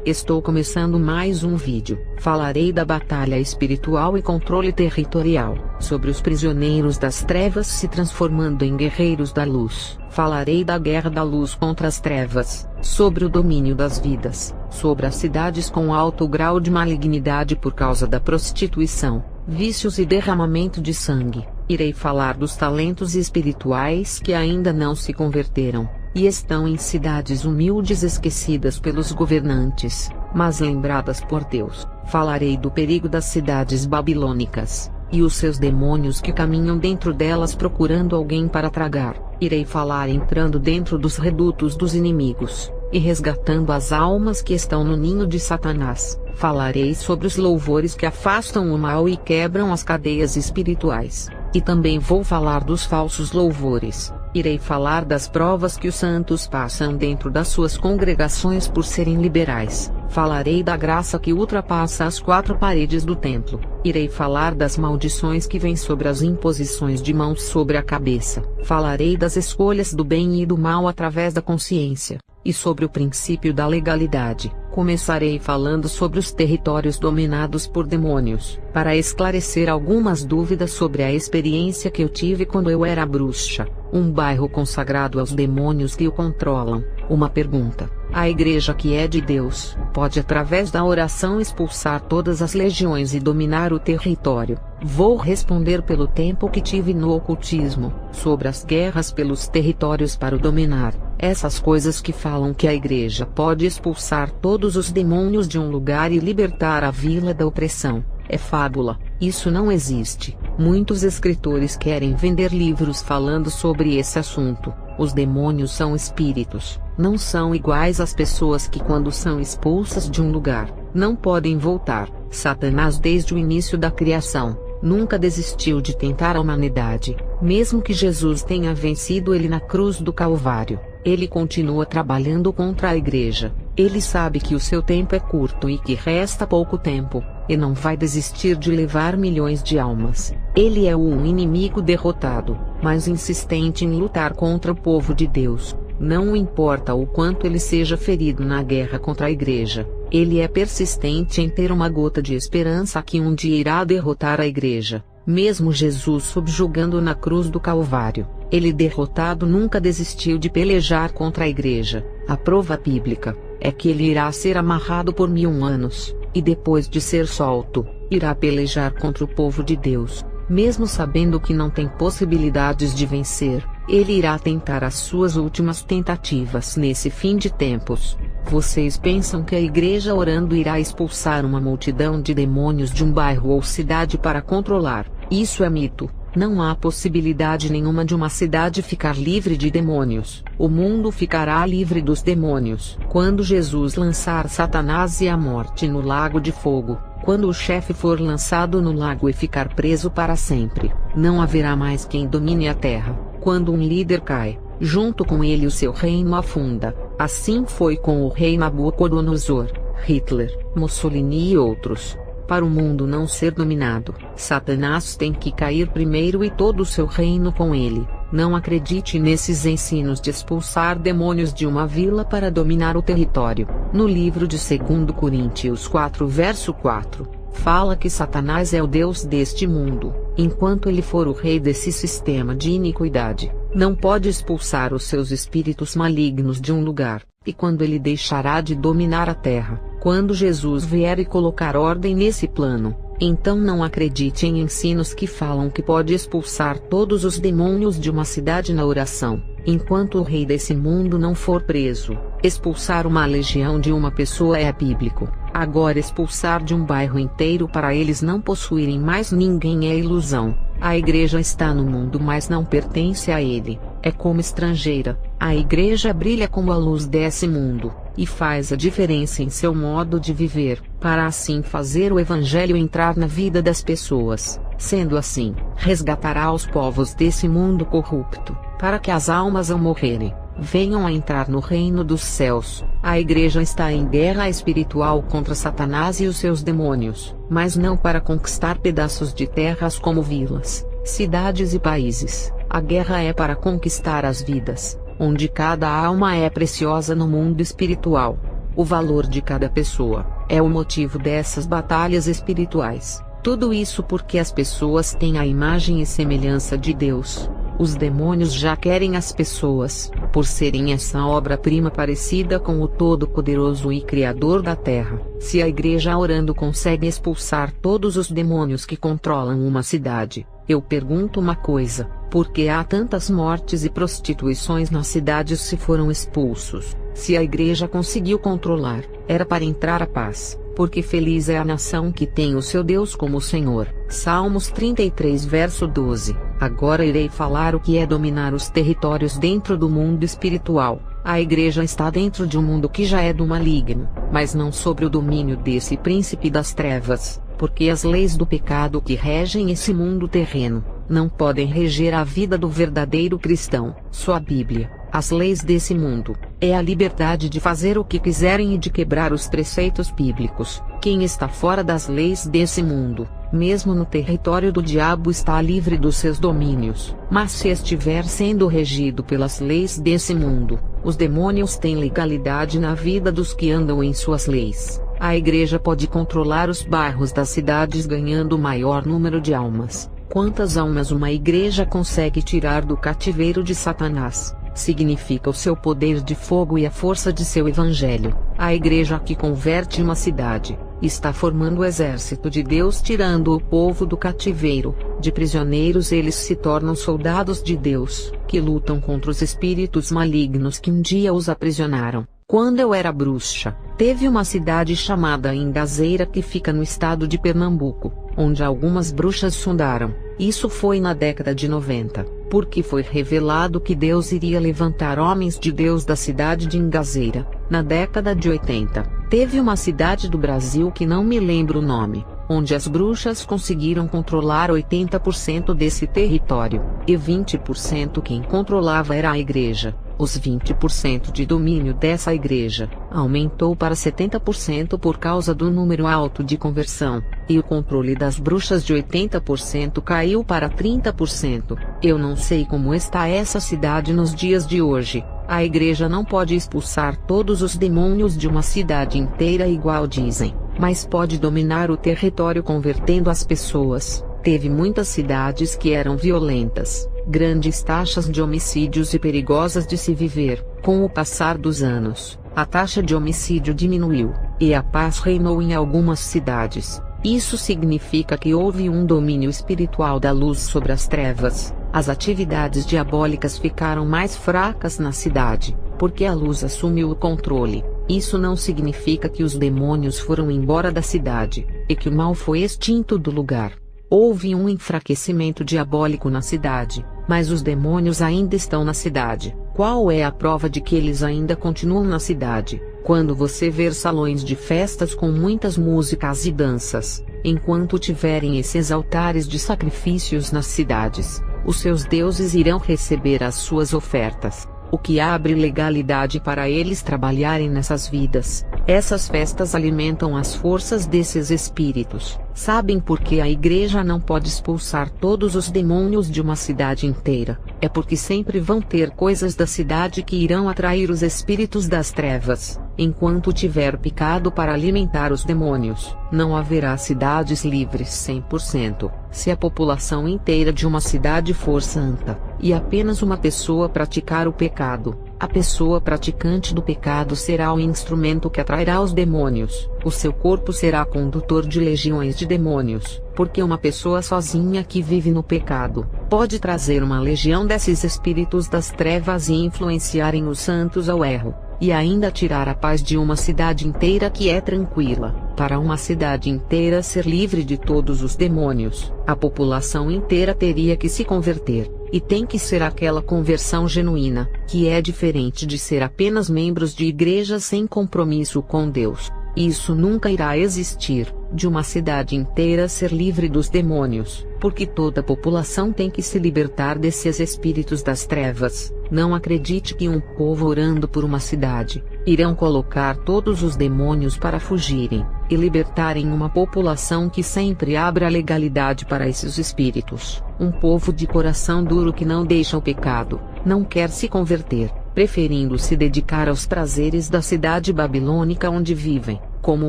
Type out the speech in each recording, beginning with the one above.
Estou começando mais um vídeo. Falarei da batalha espiritual e controle territorial, sobre os prisioneiros das trevas se transformando em guerreiros da luz. Falarei da guerra da luz contra as trevas, sobre o domínio das vidas, sobre as cidades com alto grau de malignidade por causa da prostituição, vícios e derramamento de sangue. Irei falar dos talentos espirituais que ainda não se converteram e estão em cidades humildes esquecidas pelos governantes, mas lembradas por Deus. Falarei do perigo das cidades babilônicas, e os seus demônios que caminham dentro delas procurando alguém para tragar. Irei falar entrando dentro dos redutos dos inimigos, e resgatando as almas que estão no ninho de Satanás. Falarei sobre os louvores que afastam o mal e quebram as cadeias espirituais, e também vou falar dos falsos louvores. Irei falar das provas que os santos passam dentro das suas congregações por serem liberais. Falarei da graça que ultrapassa as quatro paredes do templo. Irei falar das maldições que vêm sobre as imposições de mãos sobre a cabeça. Falarei das escolhas do bem e do mal através da consciência, e sobre o princípio da legalidade. Começarei falando sobre os territórios dominados por demônios, para esclarecer algumas dúvidas sobre a experiência que eu tive quando eu era bruxa. Um bairro consagrado aos demônios que o controlam. Uma pergunta: a igreja que é de Deus, pode através da oração expulsar todas as legiões e dominar o território? Vou responder pelo tempo que tive no ocultismo, sobre as guerras pelos territórios para o dominar. Essas coisas que falam que a igreja pode expulsar todos os demônios de um lugar e libertar a vila da opressão, é fábula, isso não existe. Muitos escritores querem vender livros falando sobre esse assunto. Os demônios são espíritos, não são iguais às pessoas que quando são expulsas de um lugar, não podem voltar. Satanás desde o início da criação, nunca desistiu de tentar a humanidade, mesmo que Jesus tenha vencido ele na cruz do Calvário. Ele continua trabalhando contra a igreja. Ele sabe que o seu tempo é curto e que resta pouco tempo, e não vai desistir de levar milhões de almas. Ele é um inimigo derrotado, mas insistente em lutar contra o povo de Deus. Não importa o quanto ele seja ferido na guerra contra a igreja, ele é persistente em ter uma gota de esperança que um dia irá derrotar a igreja. Mesmo Jesus subjugando na cruz do Calvário, ele derrotado nunca desistiu de pelejar contra a igreja. A prova bíblica é que ele irá ser amarrado por 1000 anos, e depois de ser solto, irá pelejar contra o povo de Deus. Mesmo sabendo que não tem possibilidades de vencer, ele irá tentar as suas últimas tentativas nesse fim de tempos. Vocês pensam que a igreja orando irá expulsar uma multidão de demônios de um bairro ou cidade para controlar? Isso é mito. Não há possibilidade nenhuma de uma cidade ficar livre de demônios. O mundo ficará livre dos demônios quando Jesus lançar Satanás e a morte no lago de fogo. Quando o chefe for lançado no lago e ficar preso para sempre, não haverá mais quem domine a terra. Quando um líder cai, junto com ele o seu reino afunda. Assim foi com o rei Nabucodonosor, Hitler, Mussolini e outros. Para o mundo não ser dominado, Satanás tem que cair primeiro e todo o seu reino com ele. Não acredite nesses ensinos de expulsar demônios de uma vila para dominar o território. No livro de 2 Coríntios 4 verso 4, fala que Satanás é o Deus deste mundo, enquanto ele for o rei desse sistema de iniquidade. Não pode expulsar os seus espíritos malignos de um lugar, e quando ele deixará de dominar a terra, quando Jesus vier e colocar ordem nesse plano, então não acredite em ensinos que falam que pode expulsar todos os demônios de uma cidade na oração, enquanto o rei desse mundo não for preso. Expulsar uma legião de uma pessoa é bíblico. Agora expulsar de um bairro inteiro para eles não possuírem mais ninguém é ilusão. A igreja está no mundo mas não pertence a ele, é como estrangeira. A igreja brilha como a luz desse mundo, e faz a diferença em seu modo de viver, para assim fazer o evangelho entrar na vida das pessoas. Sendo assim, resgatará os povos desse mundo corrupto, para que as almas ao morrerem, venham a entrar no reino dos céus. A igreja está em guerra espiritual contra Satanás e os seus demônios, mas não para conquistar pedaços de terras como vilas, cidades e países. A guerra é para conquistar as vidas, onde cada alma é preciosa no mundo espiritual. o valor de cada pessoa, é o motivo dessas batalhas espirituais. Tudo isso porque as pessoas têm a imagem e semelhança de Deus. Os demônios já querem as pessoas, por serem essa obra-prima parecida com o Todo-Poderoso e Criador da Terra. Se a igreja orando consegue expulsar todos os demônios que controlam uma cidade, eu pergunto uma coisa: por que há tantas mortes e prostituições nas cidades se foram expulsos? Se a igreja conseguiu controlar, era para entrar a paz, porque feliz é a nação que tem o seu Deus como Senhor. Salmos 33 verso 12. Agora irei falar o que é dominar os territórios dentro do mundo espiritual. A igreja está dentro de um mundo que já é do maligno, mas não sobre o domínio desse príncipe das trevas, porque as leis do pecado que regem esse mundo terreno, não podem reger a vida do verdadeiro cristão. Sua Bíblia, as leis desse mundo, é a liberdade de fazer o que quiserem e de quebrar os preceitos bíblicos. Quem está fora das leis desse mundo, mesmo no território do diabo, está livre dos seus domínios. Mas se estiver sendo regido pelas leis desse mundo, os demônios têm legalidade na vida dos que andam em suas leis. A igreja pode controlar os bairros das cidades ganhando o maior número de almas. Quantas almas uma igreja consegue tirar do cativeiro de Satanás? Significa o seu poder de fogo e a força de seu evangelho. A igreja que converte uma cidade, está formando o exército de Deus, tirando o povo do cativeiro. De prisioneiros eles se tornam soldados de Deus, que lutam contra os espíritos malignos que um dia os aprisionaram. Quando eu era bruxa, teve uma cidade chamada Ingazeira que fica no estado de Pernambuco, onde algumas bruxas fundaram. Isso foi na década de 90, porque foi revelado que Deus iria levantar homens de Deus da cidade de Ingazeira. Na década de 80, teve uma cidade do Brasil que não me lembro o nome, onde as bruxas conseguiram controlar 80% desse território, e 20% quem controlava era a igreja. Os 20% de domínio dessa igreja aumentou para 70% por causa do número alto de conversão, e o controle das bruxas de 80% caiu para 30%. Eu não sei como está essa cidade nos dias de hoje. A igreja não pode expulsar todos os demônios de uma cidade inteira igual dizem, mas pode dominar o território convertendo as pessoas. Teve muitas cidades que eram violentas, grandes taxas de homicídios e perigosas de se viver. Com o passar dos anos, a taxa de homicídio diminuiu, e a paz reinou em algumas cidades. Isso significa que houve um domínio espiritual da luz sobre as trevas. As atividades diabólicas ficaram mais fracas na cidade, porque a luz assumiu o controle. Isso não significa que os demônios foram embora da cidade, e que o mal foi extinto do lugar. Houve um enfraquecimento diabólico na cidade, mas os demônios ainda estão na cidade. Qual é a prova de que eles ainda continuam na cidade? Quando você ver salões de festas com muitas músicas e danças, enquanto tiverem esses altares de sacrifícios nas cidades, os seus deuses irão receber as suas ofertas, o que abre legalidade para eles trabalharem nessas vidas. Essas festas alimentam as forças desses espíritos. Sabem por que a igreja não pode expulsar todos os demônios de uma cidade inteira? É porque sempre vão ter coisas da cidade que irão atrair os espíritos das trevas. Enquanto tiver pecado para alimentar os demônios, não haverá cidades livres 100%. Se a população inteira de uma cidade for santa, e apenas uma pessoa praticar o pecado, a pessoa praticante do pecado será o instrumento que atrairá os demônios. O seu corpo será condutor de legiões de demônios, porque uma pessoa sozinha que vive no pecado, pode trazer uma legião desses espíritos das trevas e influenciarem os santos ao erro, e ainda tirar a paz de uma cidade inteira que é tranquila. Para uma cidade inteira ser livre de todos os demônios, a população inteira teria que se converter, e tem que ser aquela conversão genuína, que é diferente de ser apenas membros de igrejas sem compromisso com Deus. Isso nunca irá existir, de uma cidade inteira ser livre dos demônios, porque toda a população tem que se libertar desses espíritos das trevas. Não acredite que um povo orando por uma cidade, irão colocar todos os demônios para fugirem, e libertarem uma população que sempre abre a legalidade para esses espíritos. Um povo de coração duro que não deixa o pecado, não quer se converter, preferindo se dedicar aos prazeres da cidade babilônica onde vivem. Como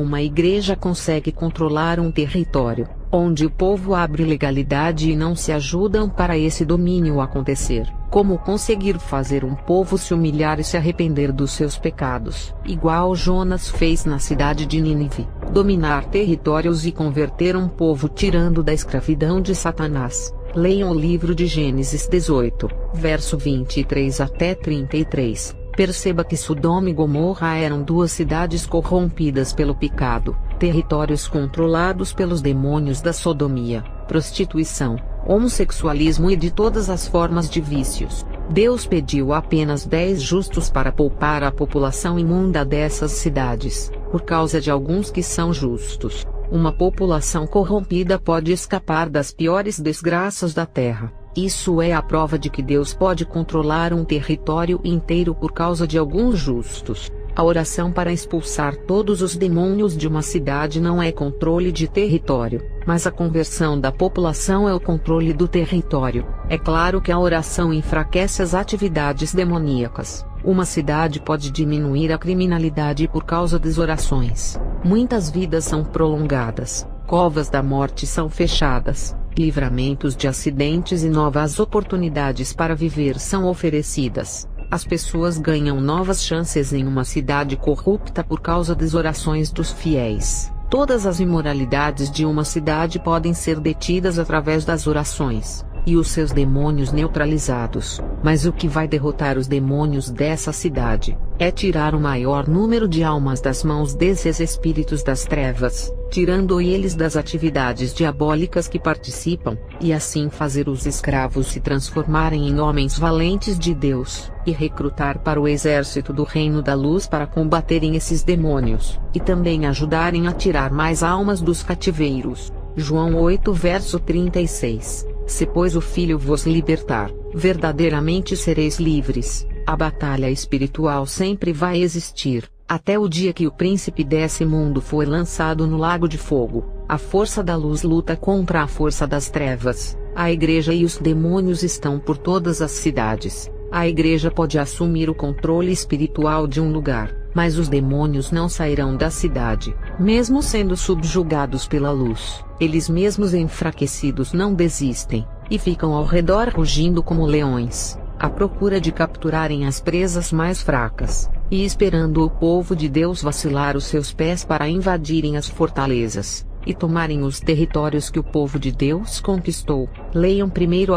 uma igreja consegue controlar um território, onde o povo abre legalidade e não se ajudam para esse domínio acontecer? Como conseguir fazer um povo se humilhar e se arrepender dos seus pecados, igual Jonas fez na cidade de Nínive, dominar territórios e converter um povo tirando da escravidão de Satanás? Leiam o livro de Gênesis 18, verso 23 até 33. Perceba que Sodoma e Gomorra eram duas cidades corrompidas pelo pecado, territórios controlados pelos demônios da sodomia, prostituição, homossexualismo e de todas as formas de vícios. Deus pediu apenas 10 justos para poupar a população imunda dessas cidades, por causa de alguns que são justos. Uma população corrompida pode escapar das piores desgraças da terra. Isso é a prova de que Deus pode controlar um território inteiro por causa de alguns justos. A oração para expulsar todos os demônios de uma cidade não é controle de território, mas a conversão da população é o controle do território. É claro que a oração enfraquece as atividades demoníacas. Uma cidade pode diminuir a criminalidade por causa das orações. Muitas vidas são prolongadas, covas da morte são fechadas, livramentos de acidentes e novas oportunidades para viver são oferecidas. As pessoas ganham novas chances em uma cidade corrupta por causa das orações dos fiéis. Todas as imoralidades de uma cidade podem ser detidas através das orações, e os seus demônios neutralizados. Mas o que vai derrotar os demônios dessa cidade é tirar o maior número de almas das mãos desses espíritos das trevas, tirando eles das atividades diabólicas que participam, e assim fazer os escravos se transformarem em homens valentes de Deus, e recrutar para o exército do Reino da Luz para combaterem esses demônios, e também ajudarem a tirar mais almas dos cativeiros. João 8 verso 36. Se pois o Filho vos libertar, verdadeiramente sereis livres. A batalha espiritual sempre vai existir, até o dia que o príncipe desse mundo for lançado no lago de fogo. A força da luz luta contra a força das trevas. A igreja e os demônios estão por todas as cidades. A igreja pode assumir o controle espiritual de um lugar, mas os demônios não sairão da cidade, mesmo sendo subjugados pela luz. Eles mesmos enfraquecidos não desistem, e ficam ao redor rugindo como leões, à procura de capturarem as presas mais fracas, e esperando o povo de Deus vacilar os seus pés para invadirem as fortalezas, e tomarem os territórios que o povo de Deus conquistou. Leiam 1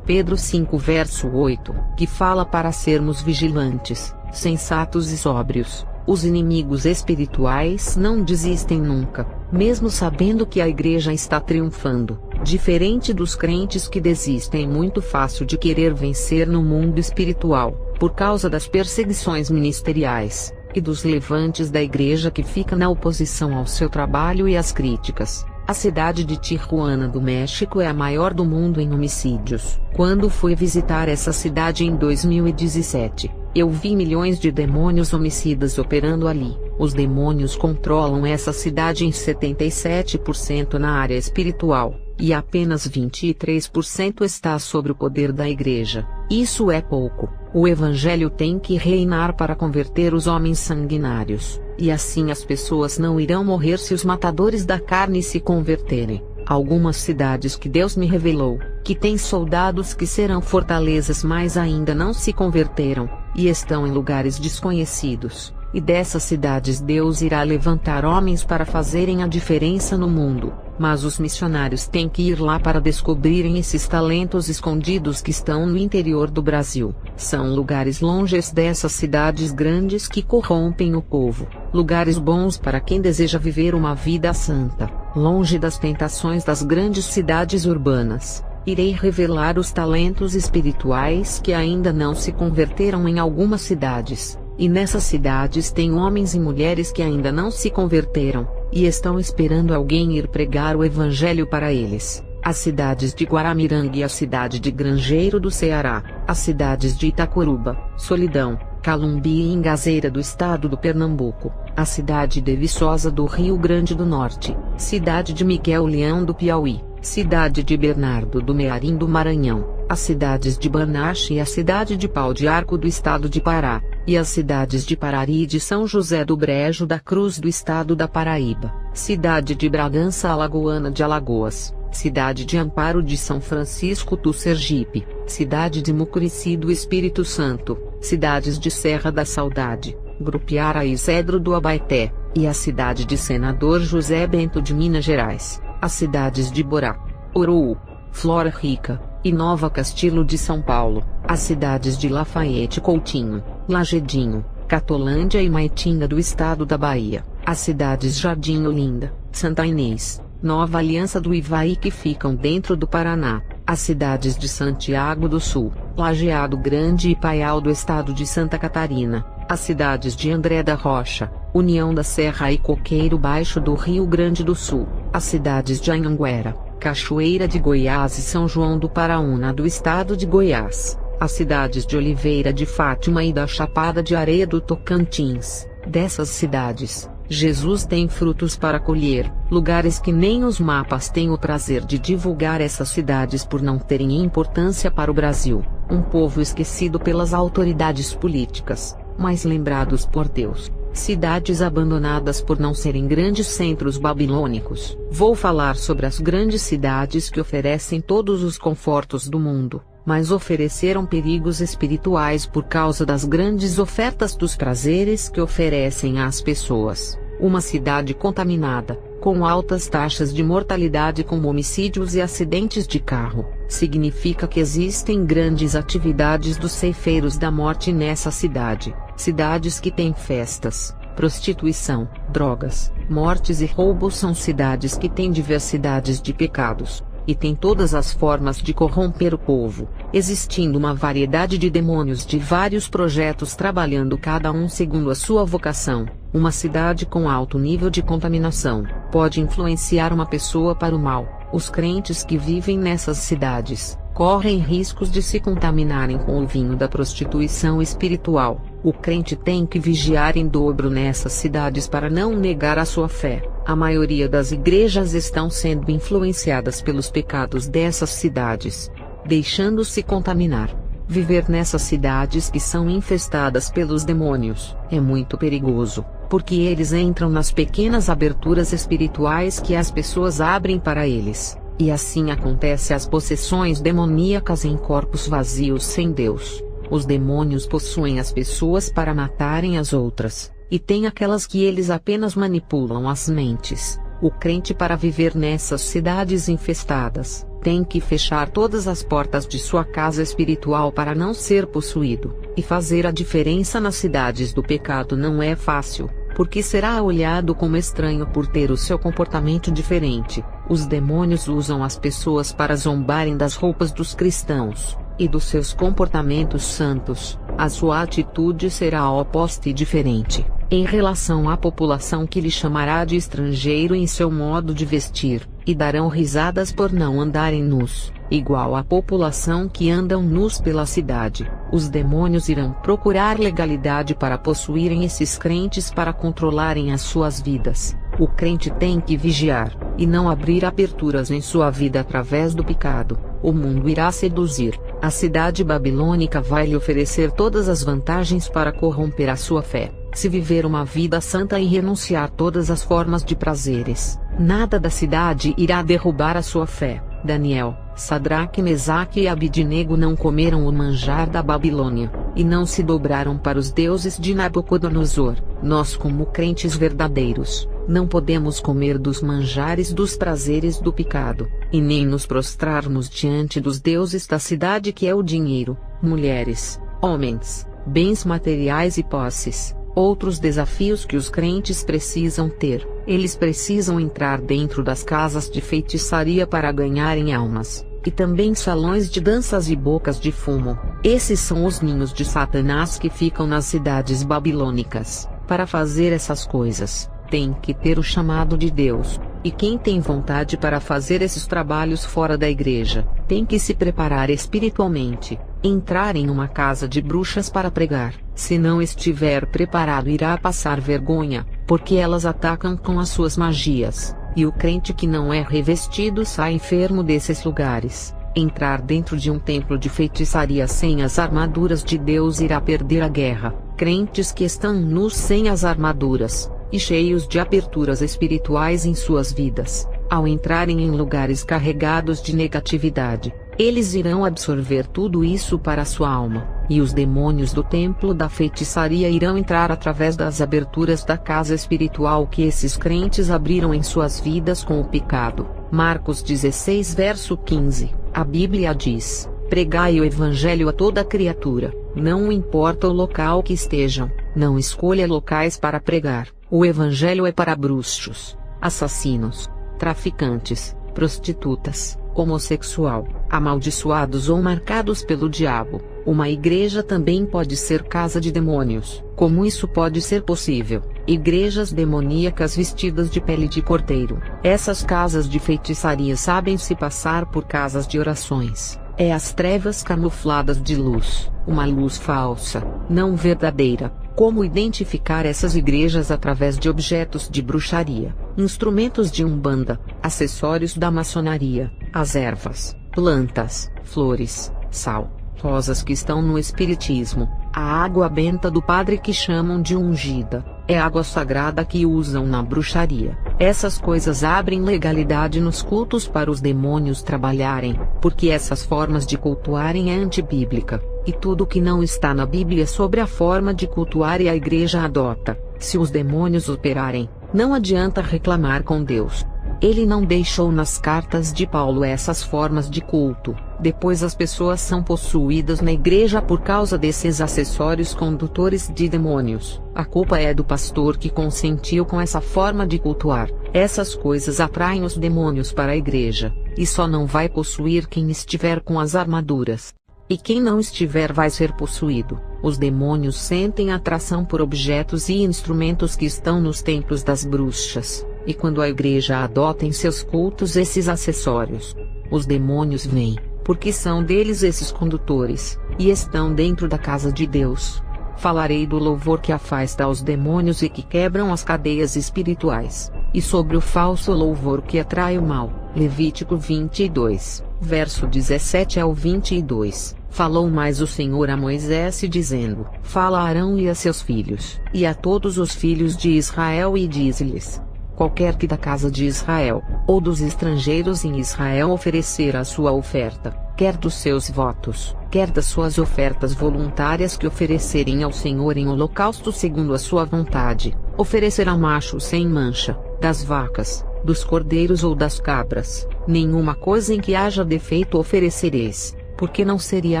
Pedro 5 verso 8, que fala para sermos vigilantes, sensatos e sóbrios. Os inimigos espirituais não desistem nunca, mesmo sabendo que a igreja está triunfando, diferente dos crentes que desistem muito fácil de querer vencer no mundo espiritual, por causa das perseguições ministeriais, e dos levantes da igreja que fica na oposição ao seu trabalho e às críticas. A cidade de Tijuana do México é a maior do mundo em homicídios. Quando fui visitar essa cidade em 2017, eu vi milhões de demônios homicidas operando ali. Os demônios controlam essa cidade em 77% na área espiritual, e apenas 23% está sob o poder da igreja. Isso é pouco. O evangelho tem que reinar para converter os homens sanguinários, e assim as pessoas não irão morrer se os matadores da carne se converterem. Algumas cidades que Deus me revelou, que têm soldados que serão fortalezas mas ainda não se converteram, e estão em lugares desconhecidos, e dessas cidades Deus irá levantar homens para fazerem a diferença no mundo, mas os missionários têm que ir lá para descobrirem esses talentos escondidos que estão no interior do Brasil. São lugares longes dessas cidades grandes que corrompem o povo, lugares bons para quem deseja viver uma vida santa, longe das tentações das grandes cidades urbanas. Irei revelar os talentos espirituais que ainda não se converteram em algumas cidades, e nessas cidades tem homens e mulheres que ainda não se converteram, e estão esperando alguém ir pregar o evangelho para eles. As cidades de Guaramiranga e a cidade de Grangeiro do Ceará, as cidades de Itacoruba, Solidão, Calumbi e Ingazeira do estado do Pernambuco, a cidade de Viçosa do Rio Grande do Norte, cidade de Miguel Leão do Piauí, cidade de Bernardo do Mearim do Maranhão, as cidades de Banhache e a cidade de Pau de Arco do estado de Pará, e as cidades de Parari e de São José do Brejo da Cruz do estado da Paraíba, cidade de Bragança Alagoana de Alagoas, cidade de Amparo de São Francisco do Sergipe, cidade de Mucurici do Espírito Santo, cidades de Serra da Saudade, Grupiara e Cedro do Abaeté, e a cidade de Senador José Bento de Minas Gerais, as cidades de Borá, Orou, Flora Rica e Nova Castilho de São Paulo, as cidades de Lafayette Coutinho, Lagedinho, Catolândia e Maitinga do estado da Bahia, as cidades Jardim Olinda, Santa Inês, Nova Aliança do Ivaí que ficam dentro do Paraná, as cidades de Santiago do Sul, Lajeado Grande e Paial do estado de Santa Catarina, as cidades de André da Rocha, União da Serra e Coqueiro Baixo do Rio Grande do Sul, as cidades de Anhanguera, Cachoeira de Goiás e São João do Paraúna do estado de Goiás, as cidades de Oliveira de Fátima e da Chapada de Areia do Tocantins. Dessas cidades, Jesus tem frutos para colher, lugares que nem os mapas têm o prazer de divulgar. Essas cidades por não terem importância para o Brasil, um povo esquecido pelas autoridades políticas, mas lembrados por Deus. Cidades abandonadas por não serem grandes centros babilônicos. Vou falar sobre as grandes cidades que oferecem todos os confortos do mundo, mas ofereceram perigos espirituais por causa das grandes ofertas dos prazeres que oferecem às pessoas. Uma cidade contaminada, com altas taxas de mortalidade como homicídios e acidentes de carro, significa que existem grandes atividades dos ceifeiros da morte nessa cidade. Cidades que têm festas, prostituição, drogas, mortes e roubos são cidades que têm diversidades de pecados, e têm todas as formas de corromper o povo, existindo uma variedade de demônios de vários projetos trabalhando cada um segundo a sua vocação. Uma cidade com alto nível de contaminação pode influenciar uma pessoa para o mal. Os crentes que vivem nessas cidades correm riscos de se contaminarem com o vinho da prostituição espiritual. O crente tem que vigiar em dobro nessas cidades para não negar a sua fé. A maioria das igrejas estão sendo influenciadas pelos pecados dessas cidades, deixando-se contaminar. Viver nessas cidades que são infestadas pelos demônios é muito perigoso, porque eles entram nas pequenas aberturas espirituais que as pessoas abrem para eles, e assim acontece as possessões demoníacas em corpos vazios sem Deus. Os demônios possuem as pessoas para matarem as outras, e tem aquelas que eles apenas manipulam as mentes. O crente, para viver nessas cidades infestadas, tem que fechar todas as portas de sua casa espiritual para não ser possuído, e fazer a diferença nas cidades do pecado não é fácil, porque será olhado como estranho por ter o seu comportamento diferente. Os demônios usam as pessoas para zombarem das roupas dos cristãos, e dos seus comportamentos santos. A sua atitude será oposta e diferente, em relação à população que lhe chamará de estrangeiro em seu modo de vestir, e darão risadas por não andarem nus, igual à população que andam nus pela cidade. Os demônios irão procurar legalidade para possuírem esses crentes para controlarem as suas vidas. O crente tem que vigiar, e não abrir aberturas em sua vida através do pecado. O mundo irá seduzir, a cidade babilônica vai lhe oferecer todas as vantagens para corromper a sua fé. Se viver uma vida santa e renunciar todas as formas de prazeres, nada da cidade irá derrubar a sua fé. Daniel, Sadraque, Mesaque e Abidnego não comeram o manjar da Babilônia, e não se dobraram para os deuses de Nabucodonosor. Nós, como crentes verdadeiros, não podemos comer dos manjares dos prazeres do pecado, e nem nos prostrarmos diante dos deuses da cidade, que é o dinheiro, mulheres, homens, bens materiais e posses. Outros desafios que os crentes precisam ter: eles precisam entrar dentro das casas de feitiçaria para ganharem almas, e também salões de danças e bocas de fumo. Esses são os ninhos de Satanás que ficam nas cidades babilônicas. Para fazer essas coisas, tem que ter o chamado de Deus, e quem tem vontade para fazer esses trabalhos fora da igreja, tem que se preparar espiritualmente. Entrar em uma casa de bruxas para pregar, se não estiver preparado, irá passar vergonha, porque elas atacam com as suas magias, e o crente que não é revestido sai enfermo desses lugares. Entrar dentro de um templo de feitiçaria sem as armaduras de Deus irá perder a guerra. Crentes que estão nus sem as armaduras, e cheios de aberturas espirituais em suas vidas, ao entrarem em lugares carregados de negatividade, eles irão absorver tudo isso para sua alma, e os demônios do templo da feitiçaria irão entrar através das aberturas da casa espiritual que esses crentes abriram em suas vidas com o pecado. Marcos 16 verso 15, a Bíblia diz: pregai o evangelho a toda criatura, não importa o local que estejam, não escolha locais para pregar. O evangelho é para bruxos, assassinos, traficantes, prostitutas, homossexual, amaldiçoados ou marcados pelo diabo. Uma igreja também pode ser casa de demônios. Como isso pode ser possível? Igrejas demoníacas vestidas de pele de cordeiro. Essas casas de feitiçaria sabem se passar por casas de orações. É as trevas camufladas de luz, uma luz falsa, não verdadeira. Como identificar essas igrejas através de objetos de bruxaria, instrumentos de umbanda, acessórios da maçonaria, as ervas, plantas, flores, sal, rosas que estão no espiritismo, a água benta do padre que chamam de ungida, é água sagrada que usam na bruxaria. Essas coisas abrem legalidade nos cultos para os demônios trabalharem, porque essas formas de cultuarem é antibíblica, e tudo que não está na Bíblia sobre a forma de cultuar e a igreja adota. Se os demônios operarem, não adianta reclamar com Deus. Ele não deixou nas cartas de Paulo essas formas de culto. Depois as pessoas são possuídas na igreja por causa desses acessórios condutores de demônios. A culpa é do pastor que consentiu com essa forma de cultuar. Essas coisas atraem os demônios para a igreja, e só não vai possuir quem estiver com as armaduras. E quem não estiver vai ser possuído. Os demônios sentem atração por objetos e instrumentos que estão nos templos das bruxas, e quando a igreja adota em seus cultos esses acessórios, os demônios vêm, porque são deles esses condutores, e estão dentro da casa de Deus. Falarei do louvor que afasta os demônios e que quebram as cadeias espirituais, e sobre o falso louvor que atrai o mal. Levítico 22, verso 17 ao 22. Falou mais o Senhor a Moisés dizendo: fala a Arão e a seus filhos, e a todos os filhos de Israel e dize-lhes: qualquer que da casa de Israel, ou dos estrangeiros em Israel oferecer a sua oferta, quer dos seus votos, quer das suas ofertas voluntárias que oferecerem ao Senhor em holocausto segundo a sua vontade, oferecerá macho sem mancha, das vacas, dos cordeiros ou das cabras, nenhuma coisa em que haja defeito oferecereis, porque não seria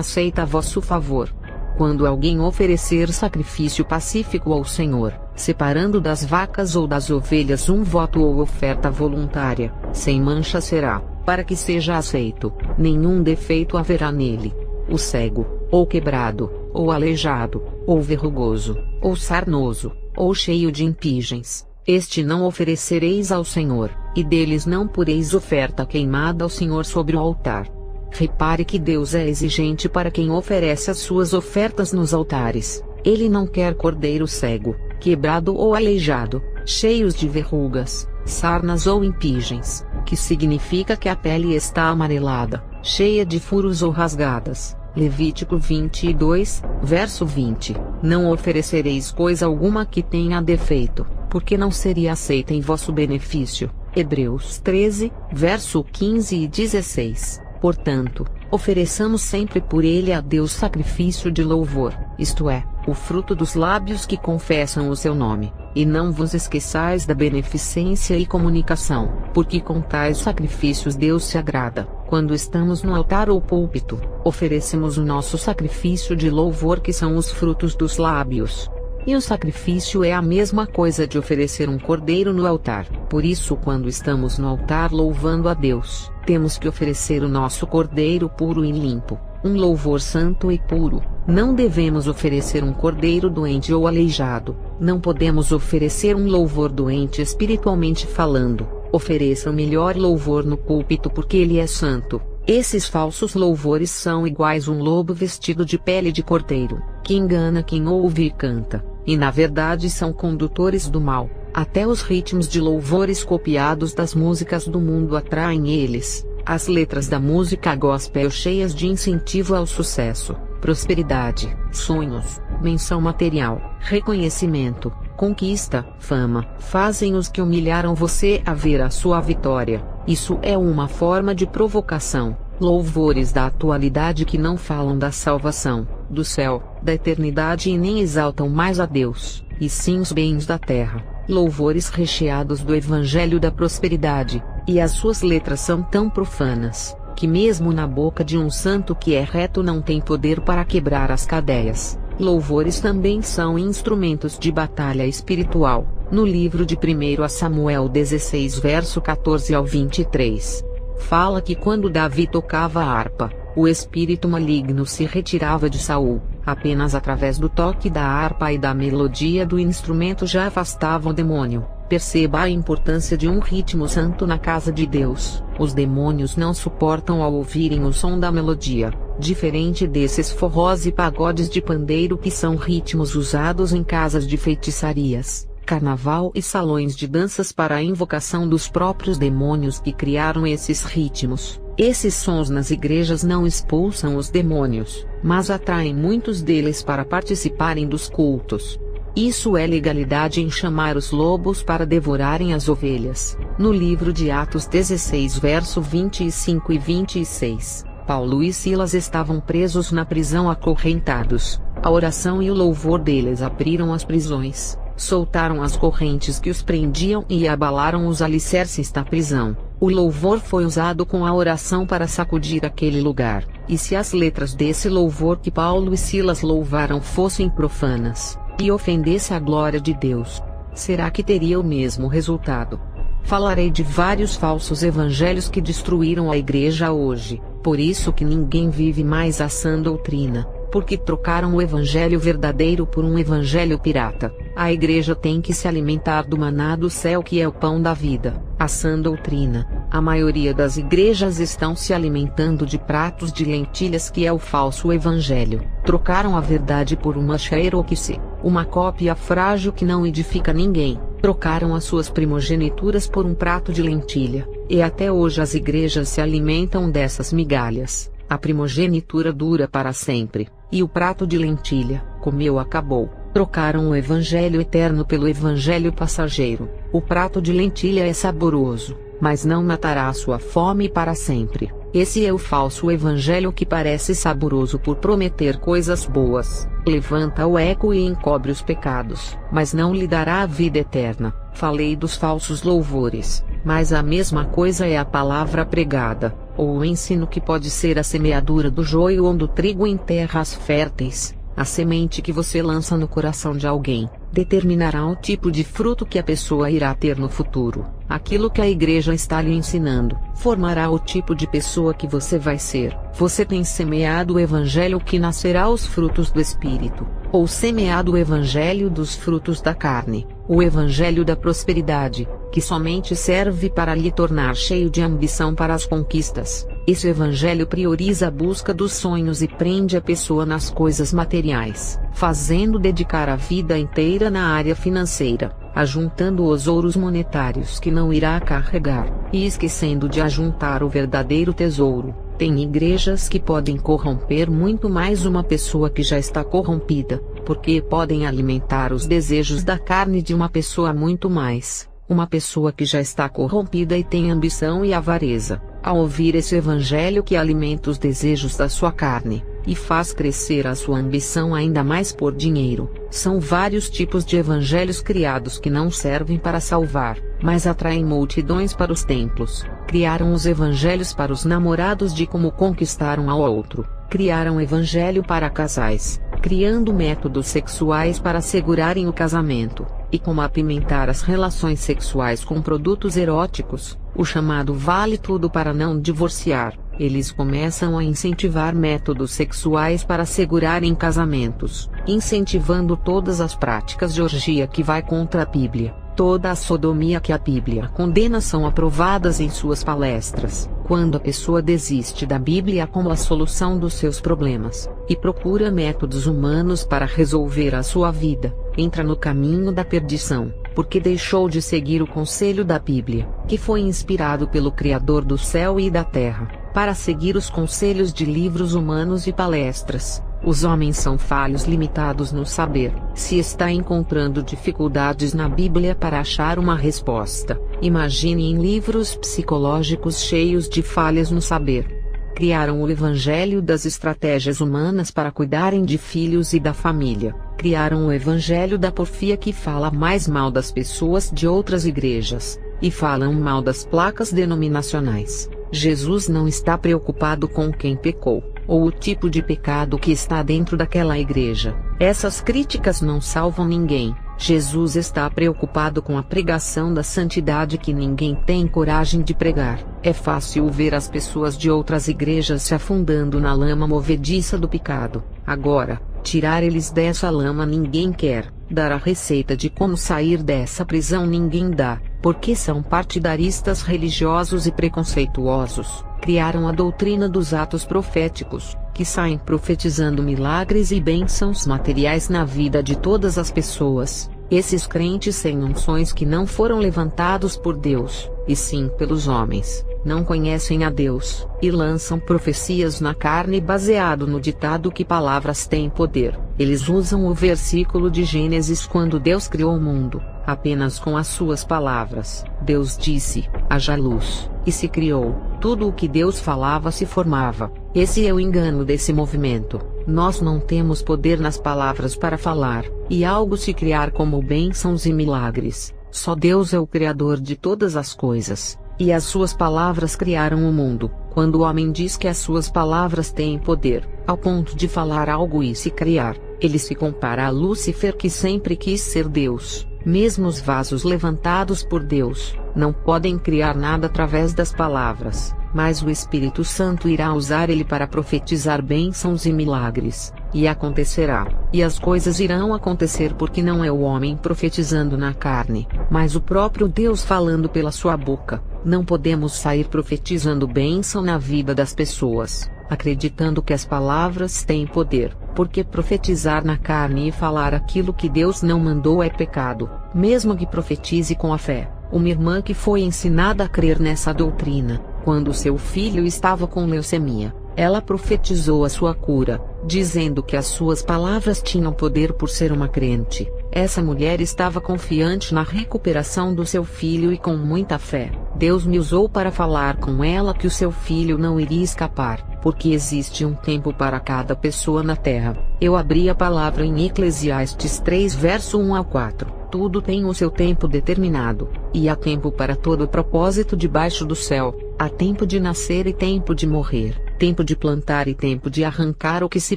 aceita a vosso favor. Quando alguém oferecer sacrifício pacífico ao Senhor, separando das vacas ou das ovelhas um voto ou oferta voluntária, sem mancha será, para que seja aceito, nenhum defeito haverá nele. O cego, ou quebrado, ou aleijado, ou verrugoso, ou sarnoso, ou cheio de impigens, este não oferecereis ao Senhor, e deles não poreis oferta queimada ao Senhor sobre o altar. Repare que Deus é exigente para quem oferece as suas ofertas nos altares. Ele não quer cordeiro cego, quebrado ou aleijado, cheios de verrugas, sarnas ou impigens, que significa que a pele está amarelada, cheia de furos ou rasgadas. Levítico 22, verso 20. Não oferecereis coisa alguma que tenha defeito, porque não seria aceita em vosso benefício. Hebreus 13, verso 15 e 16. Portanto, ofereçamos sempre por ele a Deus sacrifício de louvor, isto é, o fruto dos lábios que confessam o seu nome, e não vos esqueçais da beneficência e comunicação, porque com tais sacrifícios Deus se agrada. Quando estamos no altar ou púlpito, oferecemos o nosso sacrifício de louvor, que são os frutos dos lábios. E o sacrifício é a mesma coisa de oferecer um cordeiro no altar. Por isso, quando estamos no altar louvando a Deus, temos que oferecer o nosso cordeiro puro e limpo, um louvor santo e puro. Não devemos oferecer um cordeiro doente ou aleijado. Não podemos oferecer um louvor doente espiritualmente falando. Ofereça o melhor louvor no púlpito, porque ele é santo. Esses falsos louvores são iguais a um lobo vestido de pele de cordeiro, que engana quem ouve e canta, e na verdade são condutores do mal. Até os ritmos de louvores copiados das músicas do mundo atraem eles. As letras da música gospel cheias de incentivo ao sucesso, prosperidade, sonhos, menção material, reconhecimento, conquista, fama, fazem os que humilharam você a ver a sua vitória. Isso é uma forma de provocação. Louvores da atualidade que não falam da salvação, do céu, da eternidade e nem exaltam mais a Deus, e sim os bens da terra. Louvores recheados do evangelho da prosperidade, e as suas letras são tão profanas, que mesmo na boca de um santo que é reto não tem poder para quebrar as cadeias. Louvores também são instrumentos de batalha espiritual. No livro de 1 Samuel 16 verso 14 ao 23, fala que quando Davi tocava a harpa, o espírito maligno se retirava de Saul. Apenas através do toque da harpa e da melodia do instrumento já afastava o demônio. Perceba a importância de um ritmo santo na casa de Deus. Os demônios não suportam ao ouvirem o som da melodia, diferente desses forrós e pagodes de pandeiro que são ritmos usados em casas de feitiçarias, carnaval e salões de danças para a invocação dos próprios demônios que criaram esses ritmos. Esses sons nas igrejas não expulsam os demônios, mas atraem muitos deles para participarem dos cultos. Isso é legalidade em chamar os lobos para devorarem as ovelhas. No livro de Atos 16 verso 25 e 26, Paulo e Silas estavam presos na prisão acorrentados. A oração e o louvor deles abriram as prisões, soltaram as correntes que os prendiam e abalaram os alicerces da prisão. O louvor foi usado com a oração para sacudir aquele lugar. E se as letras desse louvor que Paulo e Silas louvaram fossem profanas, e ofendesse a glória de Deus, será que teria o mesmo resultado? Falarei de vários falsos evangelhos que destruíram a igreja hoje. Por isso que ninguém vive mais a sã doutrina, porque trocaram o evangelho verdadeiro por um evangelho pirata. A igreja tem que se alimentar do maná do céu, que é o pão da vida, a sã doutrina. A maioria das igrejas estão se alimentando de pratos de lentilhas, que é o falso evangelho. Trocaram a verdade por uma xerox, uma cópia frágil que não edifica ninguém. Trocaram as suas primogenituras por um prato de lentilha, e até hoje as igrejas se alimentam dessas migalhas. A primogenitura dura para sempre, e o prato de lentilha, comeu, acabou. Trocaram o evangelho eterno pelo evangelho passageiro. O prato de lentilha é saboroso, mas não matará a sua fome para sempre. Esse é o falso evangelho que parece saboroso por prometer coisas boas, levanta o eco e encobre os pecados, mas não lhe dará a vida eterna. Falei dos falsos louvores, mas a mesma coisa é a palavra pregada, ou o ensino, que pode ser a semeadura do joio ou do trigo em terras férteis. A semente que você lança no coração de alguém determinará o tipo de fruto que a pessoa irá ter no futuro. Aquilo que a igreja está lhe ensinando formará o tipo de pessoa que você vai ser. Você tem semeado o evangelho, que nascerá os frutos do Espírito, ou semeado o evangelho dos frutos da carne, o evangelho da prosperidade, que somente serve para lhe tornar cheio de ambição para as conquistas. Esse evangelho prioriza a busca dos sonhos e prende a pessoa nas coisas materiais, fazendo dedicar a vida inteira na área financeira, ajuntando os ouros monetários que não irá carregar, e esquecendo de ajuntar o verdadeiro tesouro. Tem igrejas que podem corromper muito mais uma pessoa que já está corrompida, porque podem alimentar os desejos da carne de uma pessoa muito mais. Uma pessoa que já está corrompida e tem ambição e avareza, ao ouvir esse evangelho que alimenta os desejos da sua carne, e faz crescer a sua ambição ainda mais por dinheiro. São vários tipos de evangelhos criados que não servem para salvar, mas atraem multidões para os templos. Criaram os evangelhos para os namorados de como conquistar um ao outro. Criaram evangelho para casais, criando métodos sexuais para assegurarem o casamento, e como apimentar as relações sexuais com produtos eróticos, o chamado vale tudo para não divorciar. Eles começam a incentivar métodos sexuais para assegurarem casamentos, incentivando todas as práticas de orgia que vai contra a Bíblia. Toda a sodomia que a Bíblia condena são aprovadas em suas palestras. Quando a pessoa desiste da Bíblia como a solução dos seus problemas, e procura métodos humanos para resolver a sua vida, entra no caminho da perdição. porque deixou de seguir o conselho da Bíblia, que foi inspirado pelo Criador do céu e da terra, para seguir os conselhos de livros humanos e palestras. Os homens são falhos, limitados no saber. Se está encontrando dificuldades na Bíblia para achar uma resposta, imagine em livros psicológicos cheios de falhas no saber. Criaram o evangelho das estratégias humanas para cuidarem de filhos e da família. Criaram o evangelho da porfia, que fala mais mal das pessoas de outras igrejas, e falam mal das placas denominacionais. Jesus não está preocupado com quem pecou, ou o tipo de pecado que está dentro daquela igreja. Essas críticas não salvam ninguém. Jesus está preocupado com a pregação da santidade que ninguém tem coragem de pregar. É fácil ver as pessoas de outras igrejas se afundando na lama movediça do pecado. Agora, tirar eles dessa lama ninguém quer. Dar a receita de como sair dessa prisão ninguém dá, porque são partidaristas religiosos e preconceituosos. Criaram a doutrina dos atos proféticos, que saem profetizando milagres e bênçãos materiais na vida de todas as pessoas. Esses crentes sem unções, que não foram levantados por Deus, e sim pelos homens, não conhecem a Deus, e lançam profecias na carne baseado no ditado que palavras têm poder. Eles usam o versículo de Gênesis, quando Deus criou o mundo, apenas com as suas palavras. Deus disse: haja luz, e se criou. Tudo o que Deus falava se formava. Esse é o engano desse movimento. Nós não temos poder nas palavras para falar, e algo se criar como bênçãos e milagres. Só Deus é o Criador de todas as coisas, e as suas palavras criaram o mundo. Quando o homem diz que as suas palavras têm poder, ao ponto de falar algo e se criar, ele se compara a Lúcifer, que sempre quis ser Deus. Mesmo os vasos levantados por Deus não podem criar nada através das palavras, mas o Espírito Santo irá usar ele para profetizar bênçãos e milagres, e acontecerá. E as coisas irão acontecer porque não é o homem profetizando na carne, mas o próprio Deus falando pela sua boca. Não podemos sair profetizando bênção na vida das pessoas, acreditando que as palavras têm poder, porque profetizar na carne e falar aquilo que Deus não mandou é pecado, mesmo que profetize com a fé. Uma irmã que foi ensinada a crer nessa doutrina, quando seu filho estava com leucemia, ela profetizou a sua cura, dizendo que as suas palavras tinham poder por ser uma crente. Essa mulher estava confiante na recuperação do seu filho e com muita fé. Deus me usou para falar com ela que o seu filho não iria escapar, porque existe um tempo para cada pessoa na terra. Eu abri a palavra em Eclesiastes 3, verso 1 a 4. Tudo tem o seu tempo determinado, e há tempo para todo propósito debaixo do céu. Há tempo de nascer e tempo de morrer, tempo de plantar e tempo de arrancar o que se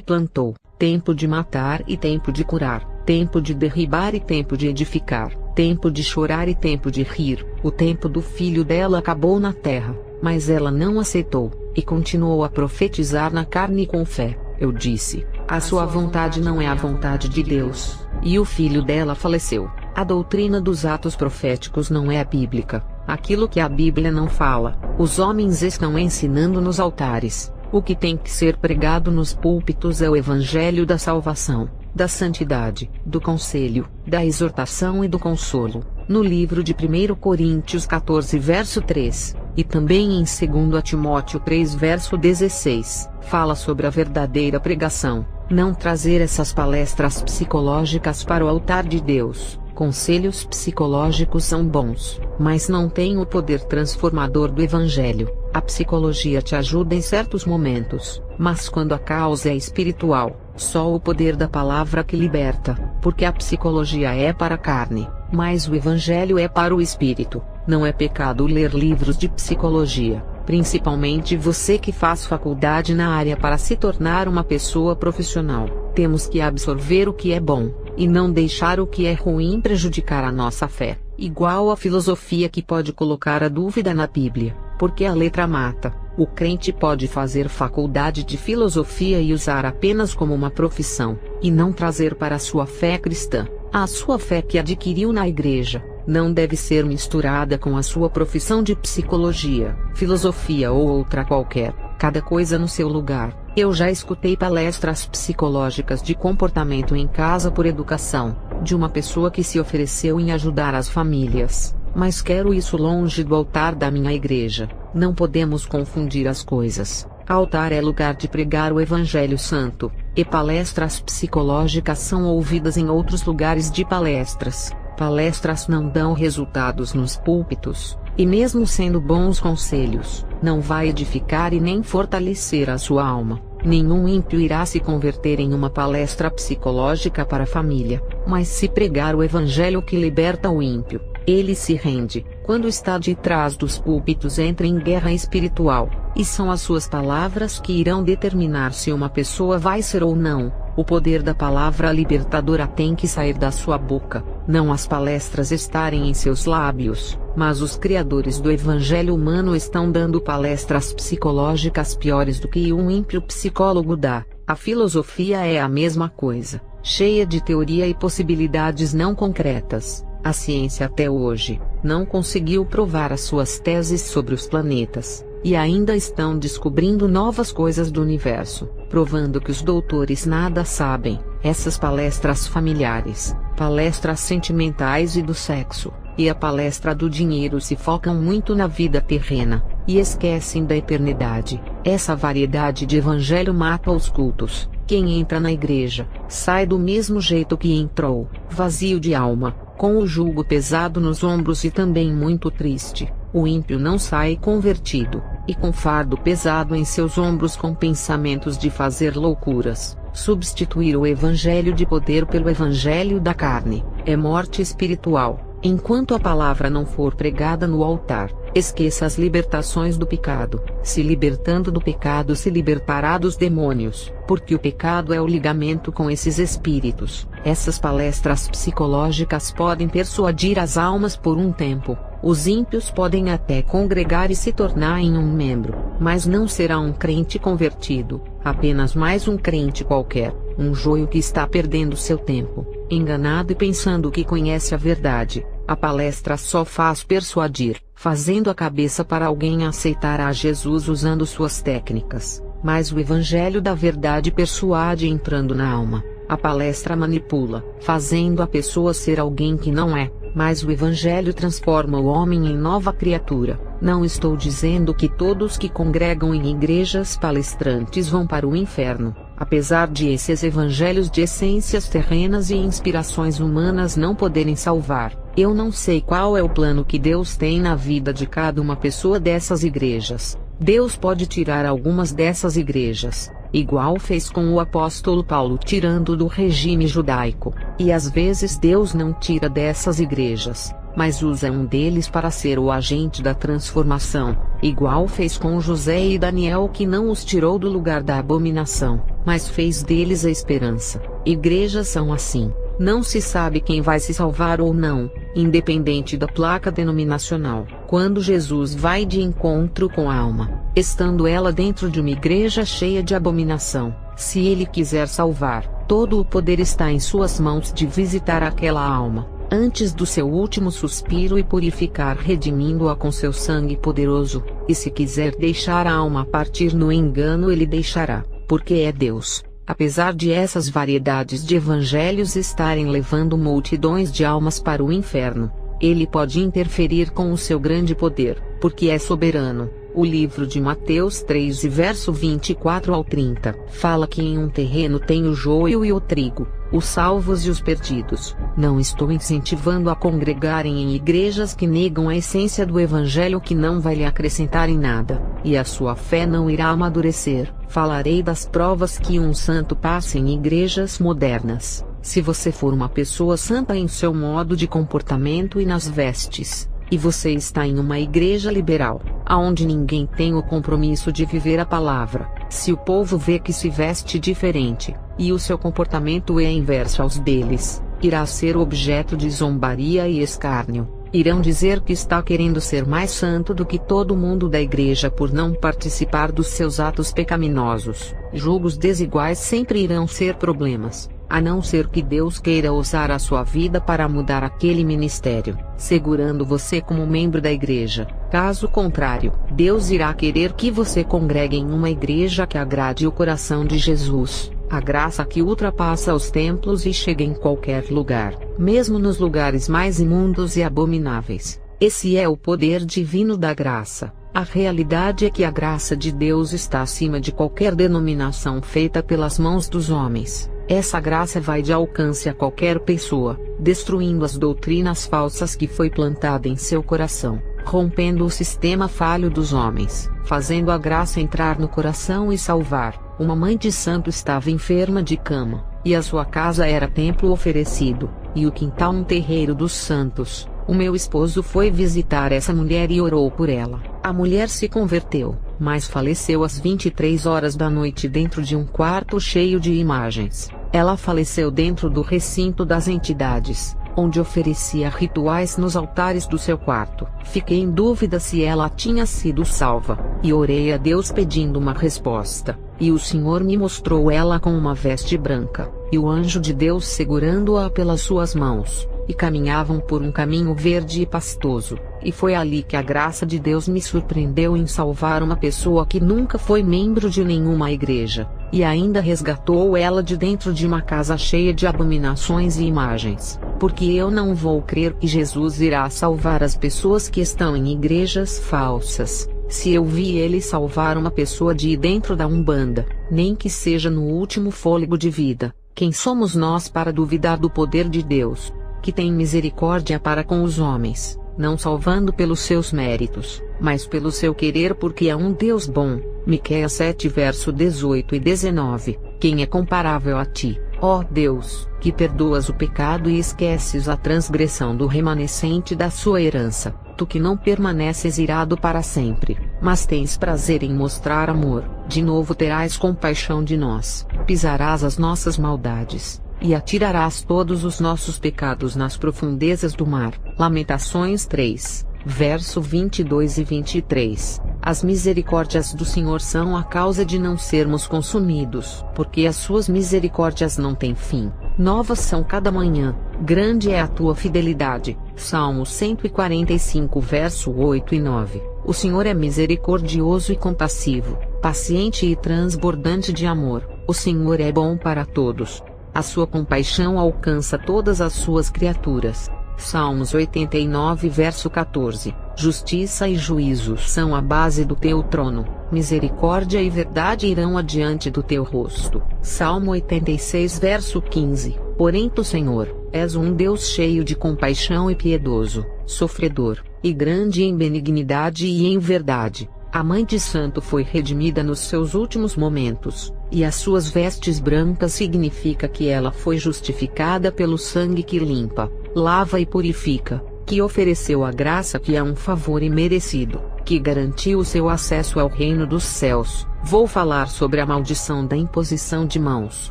plantou, tempo de matar e tempo de curar, tempo de derribar e tempo de edificar, tempo de chorar e tempo de rir. O tempo do filho dela acabou na terra, mas ela não aceitou, e continuou a profetizar na carne com fé. Eu disse: a sua vontade não é a vontade de Deus. E o filho dela faleceu. A doutrina dos atos proféticos não é bíblica. Aquilo que a Bíblia não fala, os homens estão ensinando nos altares. O que tem que ser pregado nos púlpitos é o evangelho da salvação, da santidade, do conselho, da exortação e do consolo. No livro de 1 Coríntios 14, verso 3, e também em 2 Timóteo 3, verso 16, fala sobre a verdadeira pregação. Não trazer essas palestras psicológicas para o altar de Deus. Conselhos psicológicos são bons, mas não têm o poder transformador do Evangelho. A psicologia te ajuda em certos momentos, mas quando a causa é espiritual, só o poder da palavra que liberta, porque a psicologia é para a carne, mas o Evangelho é para o espírito. Não é pecado ler livros de psicologia, principalmente você que faz faculdade na área para se tornar uma pessoa profissional. Temos que absorver o que é bom, e não deixar o que é ruim prejudicar a nossa fé, igual a filosofia que pode colocar a dúvida na Bíblia, porque a letra mata. O crente pode fazer faculdade de filosofia e usar apenas como uma profissão, e não trazer para a sua fé cristã. A sua fé que adquiriu na igreja não deve ser misturada com a sua profissão de psicologia, filosofia ou outra qualquer, cada coisa no seu lugar. Eu já escutei palestras psicológicas de comportamento em casa por educação, de uma pessoa que se ofereceu em ajudar as famílias, mas quero isso longe do altar da minha igreja. Não podemos confundir as coisas. Altar é lugar de pregar o Evangelho Santo, e palestras psicológicas são ouvidas em outros lugares de palestras. Palestras não dão resultados nos púlpitos, e mesmo sendo bons conselhos, não vai edificar e nem fortalecer a sua alma. Nenhum ímpio irá se converter em uma palestra psicológica para a família, mas se pregar o Evangelho que liberta o ímpio, ele se rende. Quando está de trás dos púlpitos, entra em guerra espiritual, e são as suas palavras que irão determinar se uma pessoa vai ser ou não. O poder da palavra libertadora tem que sair da sua boca, não as palestras estarem em seus lábios, mas os criadores do evangelho humano estão dando palestras psicológicas piores do que um ímpio psicólogo dá. A filosofia é a mesma coisa, cheia de teoria e possibilidades não concretas. A ciência até hoje não conseguiu provar as suas teses sobre os planetas, e ainda estão descobrindo novas coisas do universo, provando que os doutores nada sabem. Essas palestras familiares, palestras sentimentais e do sexo, e a palestra do dinheiro se focam muito na vida terrena, e esquecem da eternidade. Essa variedade de evangelho mata os cultos. Quem entra na igreja, sai do mesmo jeito que entrou, vazio de alma, com o jugo pesado nos ombros e também muito triste. O ímpio não sai convertido, e com fardo pesado em seus ombros, com pensamentos de fazer loucuras. Substituir o evangelho de poder pelo evangelho da carne é morte espiritual. Enquanto a palavra não for pregada no altar, esqueça as libertações do pecado. Se libertando do pecado, se libertará dos demônios, porque o pecado é o ligamento com esses espíritos. Essas palestras psicológicas podem persuadir as almas por um tempo. Os ímpios podem até congregar e se tornar em um membro, mas não será um crente convertido, apenas mais um crente qualquer, um joio que está perdendo seu tempo, enganado e pensando que conhece a verdade. A palestra só faz persuadir, fazendo a cabeça para alguém aceitar a Jesus usando suas técnicas, mas o evangelho da verdade persuade entrando na alma. A palestra manipula, fazendo a pessoa ser alguém que não é, mas o evangelho transforma o homem em nova criatura. Não estou dizendo que todos que congregam em igrejas palestrantes vão para o inferno, apesar de esses evangelhos de essências terrenas e inspirações humanas não poderem salvar. Eu não sei qual é o plano que Deus tem na vida de cada uma pessoa dessas igrejas. Deus pode tirar algumas dessas igrejas, igual fez com o apóstolo Paulo tirando do regime judaico, e às vezes Deus não tira dessas igrejas, mas usa um deles para ser o agente da transformação, igual fez com José e Daniel, que não os tirou do lugar da abominação, mas fez deles a esperança. Igrejas são assim. Não se sabe quem vai se salvar ou não, independente da placa denominacional. Quando Jesus vai de encontro com a alma, estando ela dentro de uma igreja cheia de abominação, se ele quiser salvar, todo o poder está em suas mãos de visitar aquela alma, antes do seu último suspiro e purificar, redimindo-a com seu sangue poderoso, e se quiser deixar a alma partir no engano, ele deixará, porque é Deus. Apesar de essas variedades de evangelhos estarem levando multidões de almas para o inferno, ele pode interferir com o seu grande poder, porque é soberano. O livro de Mateus 3 e verso 24 ao 30 fala que em um terreno tem o joio e o trigo, os salvos e os perdidos. Não estou incentivando a congregarem em igrejas que negam a essência do evangelho, que não vai lhe acrescentar em nada, e a sua fé não irá amadurecer. Falarei das provas que um santo passa em igrejas modernas. Se você for uma pessoa santa em seu modo de comportamento e nas vestes, e você está em uma igreja liberal, aonde ninguém tem o compromisso de viver a palavra, se o povo vê que se veste diferente, e o seu comportamento é inverso aos deles, irá ser objeto de zombaria e escárnio. Irão dizer que está querendo ser mais santo do que todo mundo da igreja por não participar dos seus atos pecaminosos. Julgos desiguais sempre irão ser problemas, a não ser que Deus queira usar a sua vida para mudar aquele ministério, segurando você como membro da igreja. Caso contrário, Deus irá querer que você congregue em uma igreja que agrade o coração de Jesus. A graça que ultrapassa os templos e chega em qualquer lugar, mesmo nos lugares mais imundos e abomináveis. Esse é o poder divino da graça. A realidade é que a graça de Deus está acima de qualquer denominação feita pelas mãos dos homens. Essa graça vai de alcance a qualquer pessoa, destruindo as doutrinas falsas que foi plantada em seu coração, rompendo o sistema falho dos homens, fazendo a graça entrar no coração e salvar. Uma mãe de santo estava enferma de cama, e a sua casa era templo oferecido, e o quintal um terreiro dos santos. O meu esposo foi visitar essa mulher e orou por ela. A mulher se converteu, mas faleceu às 23 horas da noite dentro de um quarto cheio de imagens. Ela faleceu dentro do recinto das entidades, onde oferecia rituais nos altares do seu quarto. Fiquei em dúvida se ela tinha sido salva, e orei a Deus pedindo uma resposta, e o Senhor me mostrou ela com uma veste branca, e o anjo de Deus segurando-a pelas suas mãos, e caminhavam por um caminho verde e pastoso, e foi ali que a graça de Deus me surpreendeu em salvar uma pessoa que nunca foi membro de nenhuma igreja, e ainda resgatou ela de dentro de uma casa cheia de abominações e imagens, porque eu não vou crer que Jesus irá salvar as pessoas que estão em igrejas falsas, se eu vi ele salvar uma pessoa de dentro da Umbanda, nem que seja no último fôlego de vida. Quem somos nós para duvidar do poder de Deus, que tem misericórdia para com os homens, não salvando pelos seus méritos, mas pelo seu querer, porque é um Deus bom. Miqueias 7 verso 18 e 19. Quem é comparável a ti, ó Deus, que perdoas o pecado e esqueces a transgressão do remanescente da sua herança, tu que não permaneces irado para sempre, mas tens prazer em mostrar amor, de novo terás compaixão de nós, pisarás as nossas maldades, e atirarás todos os nossos pecados nas profundezas do mar. Lamentações 3, verso 22 e 23. As misericórdias do Senhor são a causa de não sermos consumidos, porque as suas misericórdias não têm fim. Novas são cada manhã, grande é a tua fidelidade. Salmo 145 verso 8 e 9. O Senhor é misericordioso e compassivo, paciente e transbordante de amor. O Senhor é bom para todos. A sua compaixão alcança todas as suas criaturas. Salmos 89 verso 14. Justiça e juízo são a base do teu trono, misericórdia e verdade irão adiante do teu rosto. Salmo 86 verso 15. Porém tu, Senhor, és um Deus cheio de compaixão e piedoso, sofredor, e grande em benignidade e em verdade. A mãe de santo foi redimida nos seus últimos momentos, e as suas vestes brancas significa que ela foi justificada pelo sangue que limpa, lava e purifica, que ofereceu a graça que é um favor imerecido, que garantiu o seu acesso ao reino dos céus. Vou falar sobre a maldição da imposição de mãos.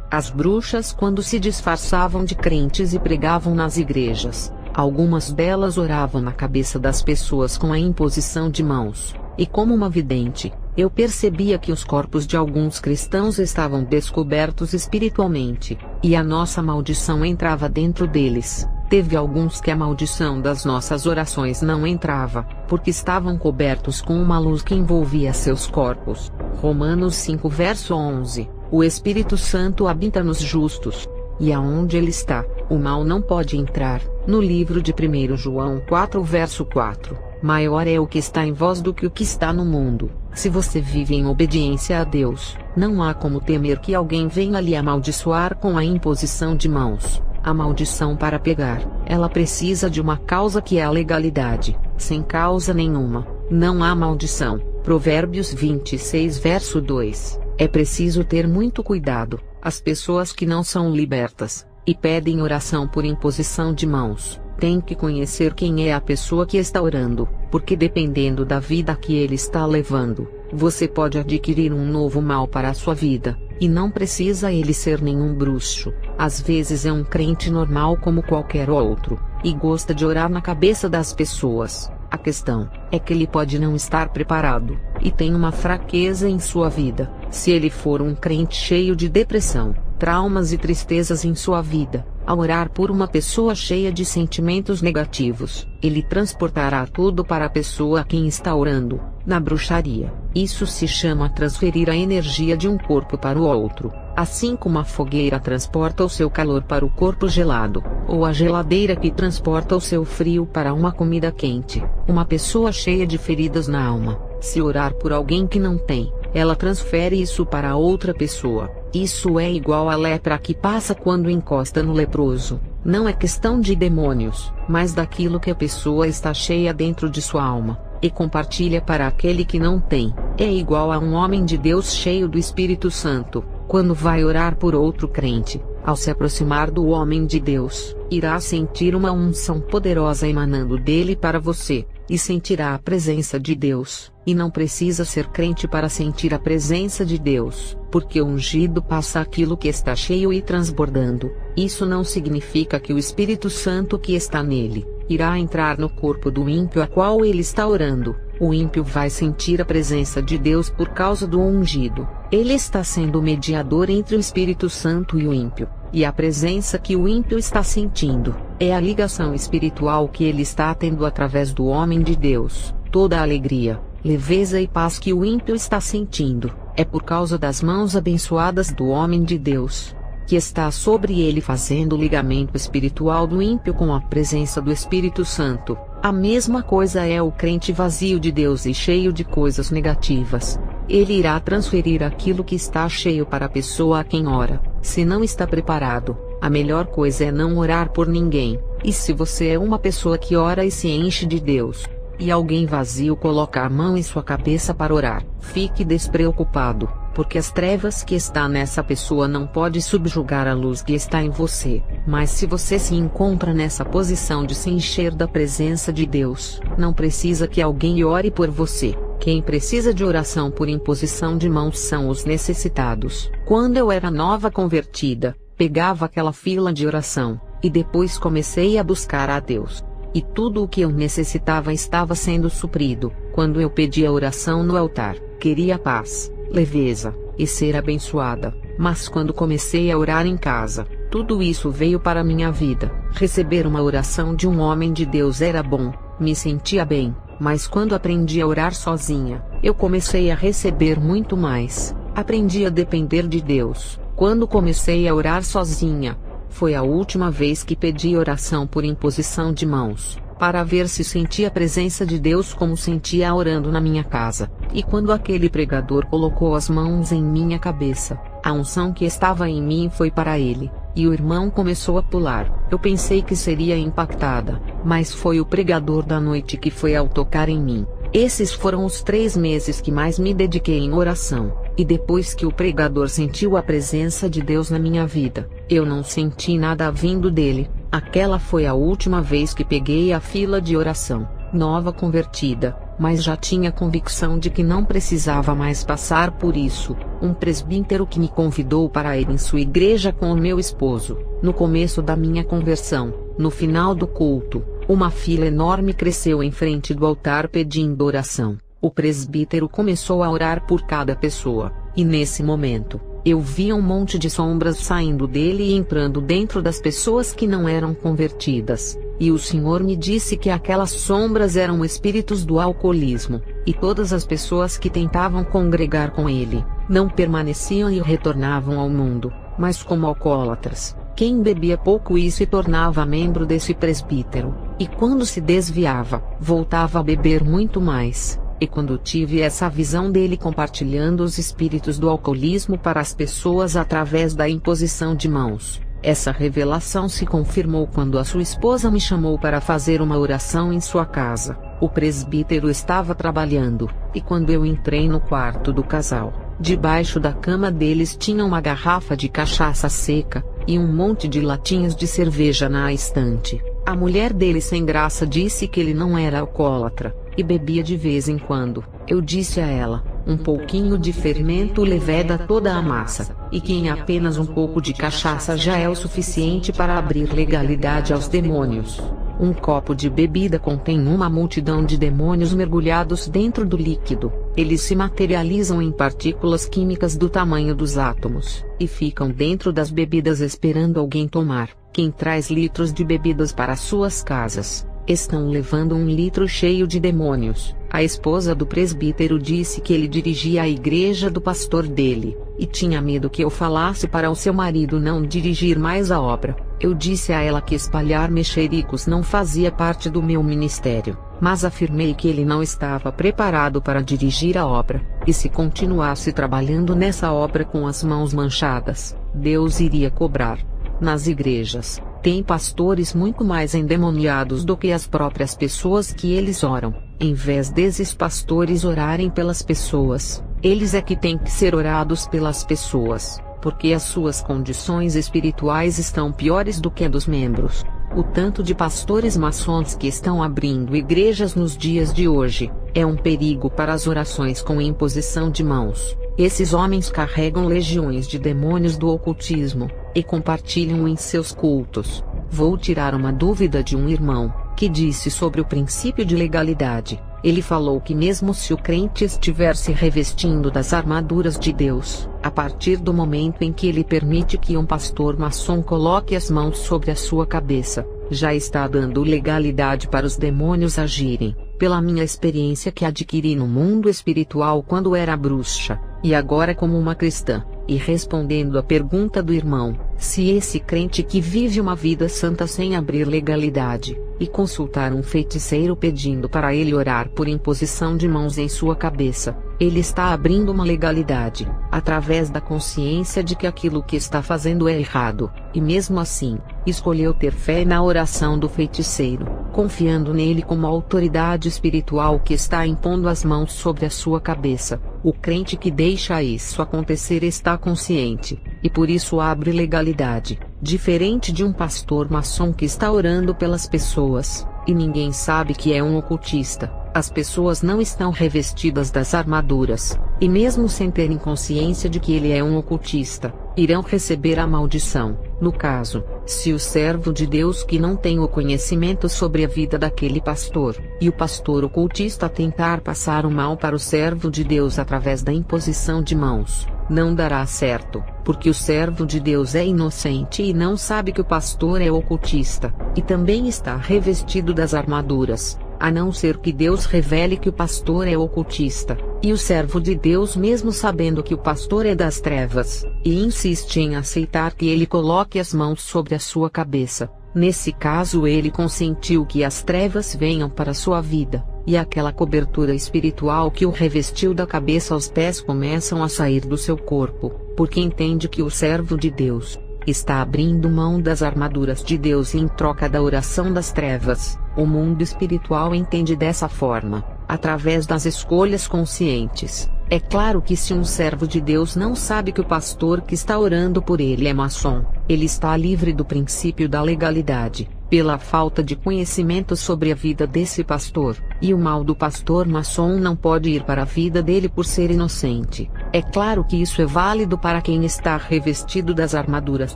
As bruxas, quando se disfarçavam de crentes e pregavam nas igrejas, algumas delas oravam na cabeça das pessoas com a imposição de mãos. E como uma vidente, eu percebia que os corpos de alguns cristãos estavam descobertos espiritualmente, e a nossa maldição entrava dentro deles. Teve alguns que a maldição das nossas orações não entrava, porque estavam cobertos com uma luz que envolvia seus corpos. Romanos 5 verso 11. O Espírito Santo habita nos justos, e aonde ele está, o mal não pode entrar. No livro de 1 João 4 verso 4. Maior é o que está em vós do que o que está no mundo. Se você vive em obediência a Deus, não há como temer que alguém venha lhe amaldiçoar com a imposição de mãos. A maldição para pegar, ela precisa de uma causa que é a legalidade. Sem causa nenhuma, não há maldição. Provérbios 26 verso 2. É preciso ter muito cuidado. As pessoas que não são libertas, e pedem oração por imposição de mãos, tem que conhecer quem é a pessoa que está orando, porque dependendo da vida que ele está levando, você pode adquirir um novo mal para a sua vida, e não precisa ele ser nenhum bruxo. Às vezes é um crente normal como qualquer outro, e gosta de orar na cabeça das pessoas. A questão é que ele pode não estar preparado, e tem uma fraqueza em sua vida. Se ele for um crente cheio de depressão, traumas e tristezas em sua vida, ao orar por uma pessoa cheia de sentimentos negativos, ele transportará tudo para a pessoa a quem está orando, Na bruxaria, isso se chama transferir a energia de um corpo para o outro, assim como a fogueira transporta o seu calor para o corpo gelado, ou a geladeira que transporta o seu frio para uma comida quente. Uma pessoa cheia de feridas na alma, se orar por alguém que não tem, ela transfere isso para outra pessoa. Isso é igual à lepra que passa quando encosta no leproso. Não é questão de demônios, mas daquilo que a pessoa está cheia dentro de sua alma, e compartilha para aquele que não tem. É igual a um homem de Deus cheio do Espírito Santo, quando vai orar por outro crente, ao se aproximar do homem de Deus, irá sentir uma unção poderosa emanando dele para você, e sentirá a presença de Deus. E não precisa ser crente para sentir a presença de Deus, porque o ungido passa aquilo que está cheio e transbordando. Isso não significa que o Espírito Santo que está nele irá entrar no corpo do ímpio a qual ele está orando. O ímpio vai sentir a presença de Deus por causa do ungido. Ele está sendo o mediador entre o Espírito Santo e o ímpio, e a presença que o ímpio está sentindo é a ligação espiritual que ele está tendo através do homem de Deus. Toda a alegria, leveza e paz que o ímpio está sentindo é por causa das mãos abençoadas do homem de Deus, que está sobre ele fazendo o ligamento espiritual do ímpio com a presença do Espírito Santo. A mesma coisa é o crente vazio de Deus e cheio de coisas negativas. Ele irá transferir aquilo que está cheio para a pessoa a quem ora. Se não está preparado, a melhor coisa é não orar por ninguém. E se você é uma pessoa que ora e se enche de Deus, e alguém vazio coloca a mão em sua cabeça para orar, fique despreocupado, porque as trevas que está nessa pessoa não pode subjugar a luz que está em você. Mas se você se encontra nessa posição de se encher da presença de Deus, não precisa que alguém ore por você. Quem precisa de oração por imposição de mãos são os necessitados. Quando eu era nova convertida, pegava aquela fila de oração, e depois comecei a buscar a Deus. E tudo o que eu necessitava estava sendo suprido. Quando eu pedia oração no altar, queria paz, leveza, e ser abençoada. Mas quando comecei a orar em casa, tudo isso veio para minha vida. Receber uma oração de um homem de Deus era bom, me sentia bem, mas quando aprendi a orar sozinha, eu comecei a receber muito mais. Aprendi a depender de Deus. Quando comecei a orar sozinha, foi a última vez que pedi oração por imposição de mãos, para ver se sentia a presença de Deus como sentia orando na minha casa. E quando aquele pregador colocou as mãos em minha cabeça, a unção que estava em mim foi para ele, e o irmão começou a pular. Eu pensei que seria impactada, mas foi o pregador da noite que foi ao tocar em mim. Esses foram os 3 meses que mais me dediquei em oração, e depois que o pregador sentiu a presença de Deus na minha vida, eu não senti nada vindo dele. Aquela foi a última vez que peguei a fila de oração, nova convertida, mas já tinha convicção de que não precisava mais passar por isso. Um presbítero que me convidou para ir em sua igreja com o meu esposo, no começo da minha conversão, no final do culto, uma fila enorme cresceu em frente do altar pedindo oração. O presbítero começou a orar por cada pessoa, e nesse momento, eu via um monte de sombras saindo dele e entrando dentro das pessoas que não eram convertidas, e o Senhor me disse que aquelas sombras eram espíritos do alcoolismo, e todas as pessoas que tentavam congregar com ele, não permaneciam e retornavam ao mundo, mas como alcoólatras. Quem bebia pouco e se tornava membro desse presbítero, e quando se desviava, voltava a beber muito mais. E quando tive essa visão dele compartilhando os espíritos do alcoolismo para as pessoas através da imposição de mãos, essa revelação se confirmou quando a sua esposa me chamou para fazer uma oração em sua casa. O presbítero estava trabalhando, e quando eu entrei no quarto do casal, debaixo da cama deles tinha uma garrafa de cachaça seca, e um monte de latinhas de cerveja na estante. A mulher dele sem graça disse que ele não era alcoólatra, e bebia de vez em quando. Eu disse a ela, um pouquinho de fermento leveda toda a massa, e que em apenas um pouco de cachaça já é o suficiente para abrir legalidade aos demônios. Um copo de bebida contém uma multidão de demônios mergulhados dentro do líquido. Eles se materializam em partículas químicas do tamanho dos átomos, e ficam dentro das bebidas esperando alguém tomar. Quem traz litros de bebidas para suas casas, Estão levando 1 litro cheio de demônios. A esposa do presbítero disse que ele dirigia a igreja do pastor dele, e tinha medo que eu falasse para o seu marido não dirigir mais a obra. Eu disse a ela que espalhar mexericos não fazia parte do meu ministério, mas afirmei que ele não estava preparado para dirigir a obra, e se continuasse trabalhando nessa obra com as mãos manchadas, Deus iria cobrar. Nas igrejas, tem pastores muito mais endemoniados do que as próprias pessoas que eles oram. Em vez desses pastores orarem pelas pessoas, eles é que têm que ser orados pelas pessoas, porque as suas condições espirituais estão piores do que a dos membros. O tanto de pastores maçons que estão abrindo igrejas nos dias de hoje, é um perigo para as orações com imposição de mãos. Esses homens carregam legiões de demônios do ocultismo, e compartilham em seus cultos. Vou tirar uma dúvida de um irmão, que disse sobre o princípio de legalidade. Ele falou que mesmo se o crente estiver se revestindo das armaduras de Deus, a partir do momento em que ele permite que um pastor maçom coloque as mãos sobre a sua cabeça, já está dando legalidade para os demônios agirem. Pela minha experiência que adquiri no mundo espiritual quando era bruxa, e agora como uma cristã, e respondendo à pergunta do irmão, se esse crente que vive uma vida santa sem abrir legalidade, e consultar um feiticeiro pedindo para ele orar por imposição de mãos em sua cabeça, ele está abrindo uma legalidade, através da consciência de que aquilo que está fazendo é errado, e mesmo assim, escolheu ter fé na oração do feiticeiro, confiando nele como autoridade espiritual que está impondo as mãos sobre a sua cabeça. O crente que deixa isso acontecer está consciente, e por isso abre legalidade, diferente de um pastor maçom que está orando pelas pessoas, e ninguém sabe que é um ocultista. As pessoas não estão revestidas das armaduras, e mesmo sem terem consciência de que ele é um ocultista, irão receber a maldição. No caso, se o servo de Deus que não tem o conhecimento sobre a vida daquele pastor, e o pastor ocultista tentar passar o mal para o servo de Deus através da imposição de mãos, não dará certo, porque o servo de Deus é inocente e não sabe que o pastor é ocultista, e também está revestido das armaduras. A não ser que Deus revele que o pastor é ocultista, e o servo de Deus mesmo sabendo que o pastor é das trevas, e insiste em aceitar que ele coloque as mãos sobre a sua cabeça. Nesse caso ele consentiu que as trevas venham para sua vida, e aquela cobertura espiritual que o revestiu da cabeça aos pés começam a sair do seu corpo, porque entende que o servo de Deus está abrindo mão das armaduras de Deus em troca da oração das trevas. O mundo espiritual entende dessa forma, através das escolhas conscientes. É claro que se um servo de Deus não sabe que o pastor que está orando por ele é maçom, ele está livre do princípio da legalidade, pela falta de conhecimento sobre a vida desse pastor, e o mal do pastor maçom não pode ir para a vida dele por ser inocente. É claro que isso é válido para quem está revestido das armaduras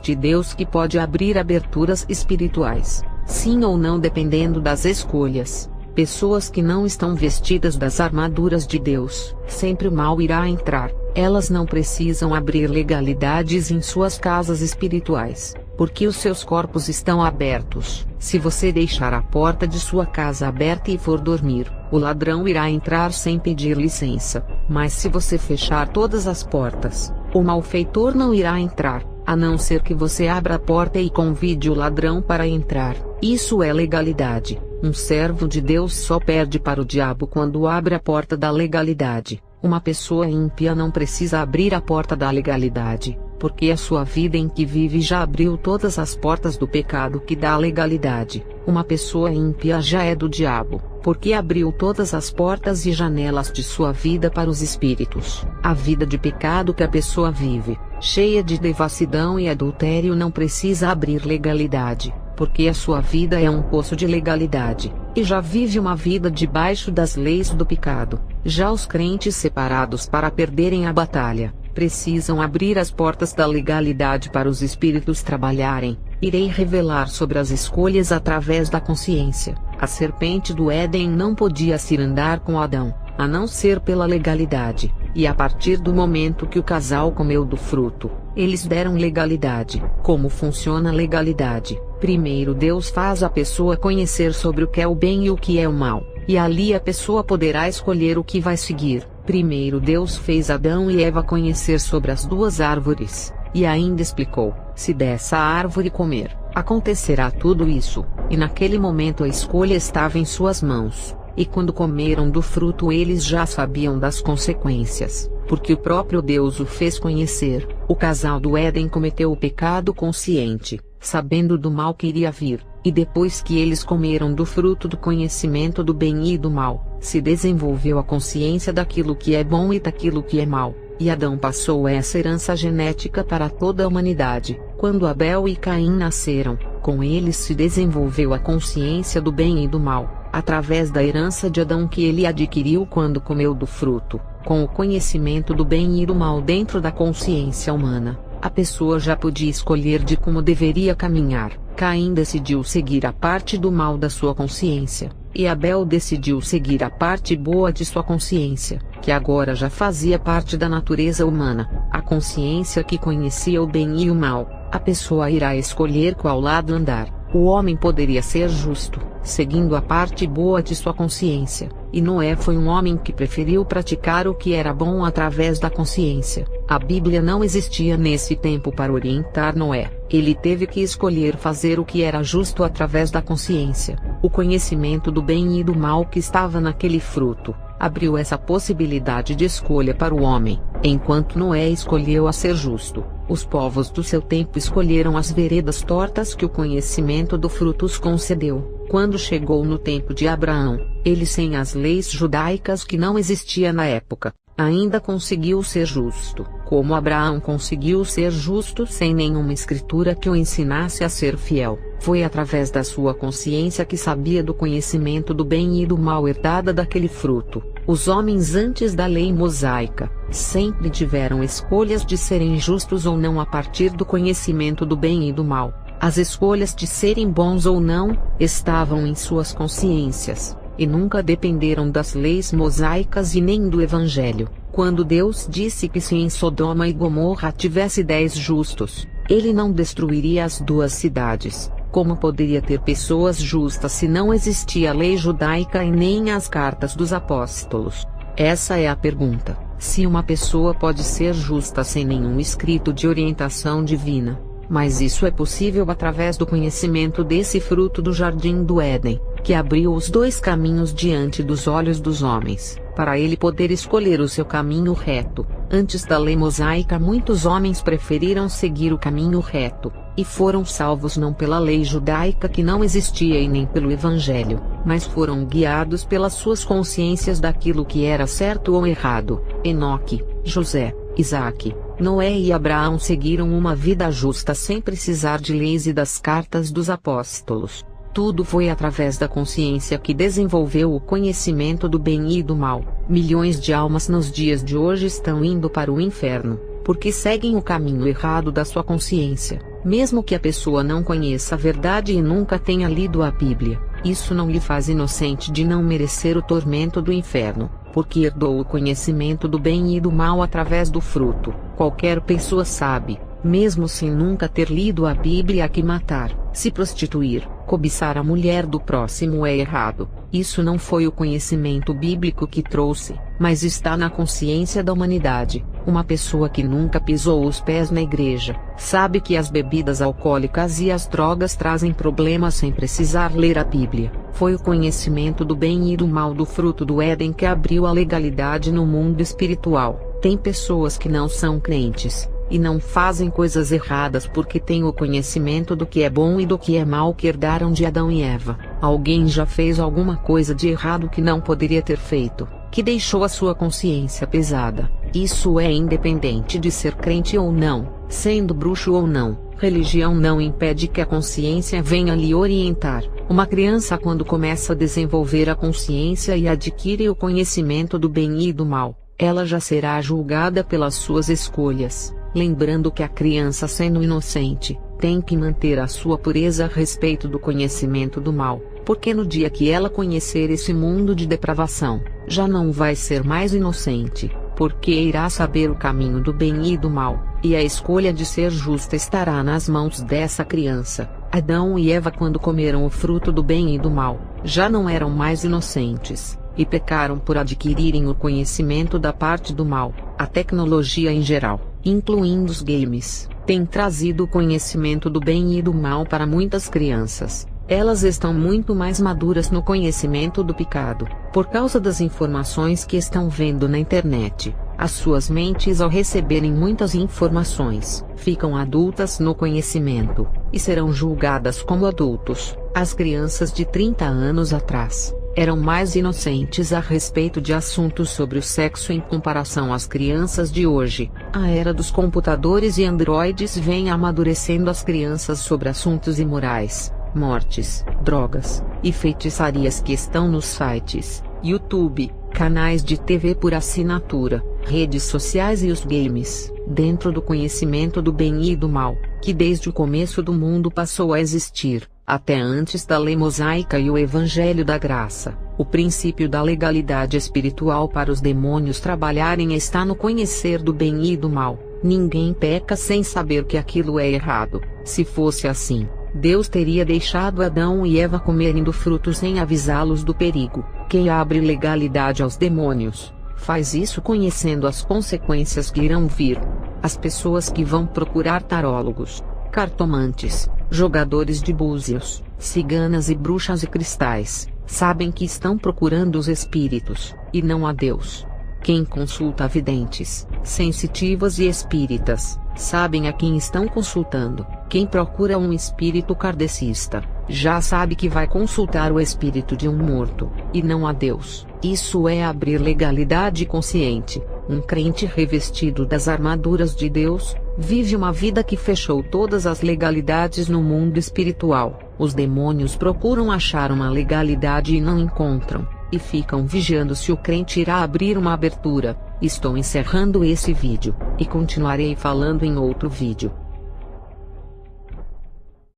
de Deus, que pode abrir aberturas espirituais, sim ou não, dependendo das escolhas. Pessoas que não estão vestidas das armaduras de Deus, sempre o mal irá entrar. Elas não precisam abrir legalidades em suas casas espirituais, porque os seus corpos estão abertos. Se você deixar a porta de sua casa aberta e for dormir, o ladrão irá entrar sem pedir licença. Mas se você fechar todas as portas, o malfeitor não irá entrar, a não ser que você abra a porta e convide o ladrão para entrar. Isso é legalidade. Um servo de Deus só perde para o diabo quando abre a porta da legalidade. Uma pessoa ímpia não precisa abrir a porta da legalidade, porque a sua vida em que vive já abriu todas as portas do pecado que dá legalidade. Uma pessoa ímpia já é do diabo, porque abriu todas as portas e janelas de sua vida para os espíritos. A vida de pecado que a pessoa vive, cheia de devassidão e adultério, não precisa abrir legalidade, porque a sua vida é um poço de legalidade, e já vive uma vida debaixo das leis do pecado. Já os crentes separados para perderem a batalha, precisam abrir as portas da legalidade para os espíritos trabalharem. Irei revelar sobre as escolhas através da consciência. A serpente do Éden não podia se andar com Adão, a não ser pela legalidade. e a partir do momento que o casal comeu do fruto, eles deram legalidade. Como funciona a legalidade? Primeiro Deus faz a pessoa conhecer sobre o que é o bem e o que é o mal, e ali a pessoa poderá escolher o que vai seguir. Primeiro Deus fez Adão e Eva conhecer sobre as duas árvores, e ainda explicou: se dessa árvore comer, acontecerá tudo isso, e naquele momento a escolha estava em suas mãos. E quando comeram do fruto eles já sabiam das consequências, porque o próprio Deus o fez conhecer. O casal do Éden cometeu o pecado consciente, sabendo do mal que iria vir, e depois que eles comeram do fruto do conhecimento do bem e do mal, se desenvolveu a consciência daquilo que é bom e daquilo que é mal, e Adão passou essa herança genética para toda a humanidade. Quando Abel e Caim nasceram, com eles se desenvolveu a consciência do bem e do mal, através da herança de Adão que ele adquiriu quando comeu do fruto. Com o conhecimento do bem e do mal dentro da consciência humana, a pessoa já podia escolher de como deveria caminhar. Caim decidiu seguir a parte do mal da sua consciência, e Abel decidiu seguir a parte boa de sua consciência, que agora já fazia parte da natureza humana, a consciência que conhecia o bem e o mal. A pessoa irá escolher qual lado andar. O homem poderia ser justo, seguindo a parte boa de sua consciência, e Noé foi um homem que preferiu praticar o que era bom através da consciência. A Bíblia não existia nesse tempo para orientar Noé, ele teve que escolher fazer o que era justo através da consciência. O conhecimento do bem e do mal que estava naquele fruto abriu essa possibilidade de escolha para o homem. Enquanto Noé escolheu a ser justo, os povos do seu tempo escolheram as veredas tortas que o conhecimento do fruto os concedeu. Quando chegou no tempo de Abraão, ele, sem as leis judaicas que não existia na época, ainda conseguiu ser justo. Como Abraão conseguiu ser justo sem nenhuma escritura que o ensinasse a ser fiel? Foi através da sua consciência que sabia do conhecimento do bem e do mal herdada daquele fruto. Os homens antes da lei mosaica sempre tiveram escolhas de serem justos ou não a partir do conhecimento do bem e do mal. As escolhas de serem bons ou não estavam em suas consciências, e nunca dependeram das leis mosaicas e nem do Evangelho. Quando Deus disse que se em Sodoma e Gomorra tivesse 10 justos, ele não destruiria as duas cidades. Como poderia ter pessoas justas se não existia a lei judaica e nem as cartas dos apóstolos? Essa é a pergunta. Se uma pessoa pode ser justa sem nenhum escrito de orientação divina, mas isso é possível através do conhecimento desse fruto do jardim do Éden, que abriu os dois caminhos diante dos olhos dos homens, para ele poder escolher o seu caminho reto. Antes da lei mosaica, muitos homens preferiram seguir o caminho reto, e foram salvos não pela lei judaica que não existia e nem pelo Evangelho, mas foram guiados pelas suas consciências daquilo que era certo ou errado. Enoque, José, Isaque, Noé e Abraão seguiram uma vida justa sem precisar de leis e das cartas dos apóstolos. Tudo foi através da consciência que desenvolveu o conhecimento do bem e do mal. Milhões de almas nos dias de hoje estão indo para o inferno, porque seguem o caminho errado da sua consciência. Mesmo que a pessoa não conheça a verdade e nunca tenha lido a Bíblia, isso não lhe faz inocente de não merecer o tormento do inferno, porque herdou o conhecimento do bem e do mal através do fruto. Qualquer pessoa sabe, mesmo sem nunca ter lido a Bíblia, que matar, se prostituir, cobiçar a mulher do próximo é errado. Isso não foi o conhecimento bíblico que trouxe, mas está na consciência da humanidade. Uma pessoa que nunca pisou os pés na igreja, sabe que as bebidas alcoólicas e as drogas trazem problemas sem precisar ler a Bíblia. Foi o conhecimento do bem e do mal do fruto do Éden que abriu a legalidade no mundo espiritual. Tem pessoas que não são crentes, e não fazem coisas erradas porque têm o conhecimento do que é bom e do que é mal que herdaram de Adão e Eva. Alguém já fez alguma coisa de errado que não poderia ter feito, que deixou a sua consciência pesada. Isso é independente de ser crente ou não, sendo bruxo ou não. Religião não impede que a consciência venha lhe orientar. Uma criança, quando começa a desenvolver a consciência e adquire o conhecimento do bem e do mal, ela já será julgada pelas suas escolhas. Lembrando que a criança, sendo inocente, tem que manter a sua pureza a respeito do conhecimento do mal, porque no dia que ela conhecer esse mundo de depravação, já não vai ser mais inocente, porque irá saber o caminho do bem e do mal, e a escolha de ser justa estará nas mãos dessa criança. Adão e Eva, quando comeram o fruto do bem e do mal, já não eram mais inocentes, e pecaram por adquirirem o conhecimento da parte do mal. A tecnologia em geral, incluindo os games, tem trazido o conhecimento do bem e do mal para muitas crianças. Elas estão muito mais maduras no conhecimento do pecado, por causa das informações que estão vendo na internet. As suas mentes, ao receberem muitas informações, ficam adultas no conhecimento, e serão julgadas como adultos. As crianças de 30 anos atrás eram mais inocentes a respeito de assuntos sobre o sexo em comparação às crianças de hoje. A era dos computadores e androides vem amadurecendo as crianças sobre assuntos imorais, mortes, drogas e feitiçarias que estão nos sites, YouTube, canais de TV por assinatura, redes sociais e os games, dentro do conhecimento do bem e do mal, que desde o começo do mundo passou a existir, até antes da lei mosaica e o evangelho da graça. O princípio da legalidade espiritual para os demônios trabalharem está no conhecer do bem e do mal. Ninguém peca sem saber que aquilo é errado. Se fosse assim, Deus teria deixado Adão e Eva comerem do fruto sem avisá-los do perigo. Quem abre legalidade aos demônios, faz isso conhecendo as consequências que irão vir. As pessoas que vão procurar tarólogos, cartomantes, jogadores de búzios, ciganas e bruxas e cristais, sabem que estão procurando os espíritos, e não a Deus. Quem consulta videntes, sensitivas e espíritas, sabem a quem estão consultando. Quem procura um espírito kardecista, já sabe que vai consultar o espírito de um morto, e não a Deus. Isso é abrir legalidade consciente. Um crente revestido das armaduras de Deus, vive uma vida que fechou todas as legalidades no mundo espiritual. Os demônios procuram achar uma legalidade e não encontram, e ficam vigiando se o crente irá abrir uma abertura. Estou encerrando esse vídeo, e continuarei falando em outro vídeo.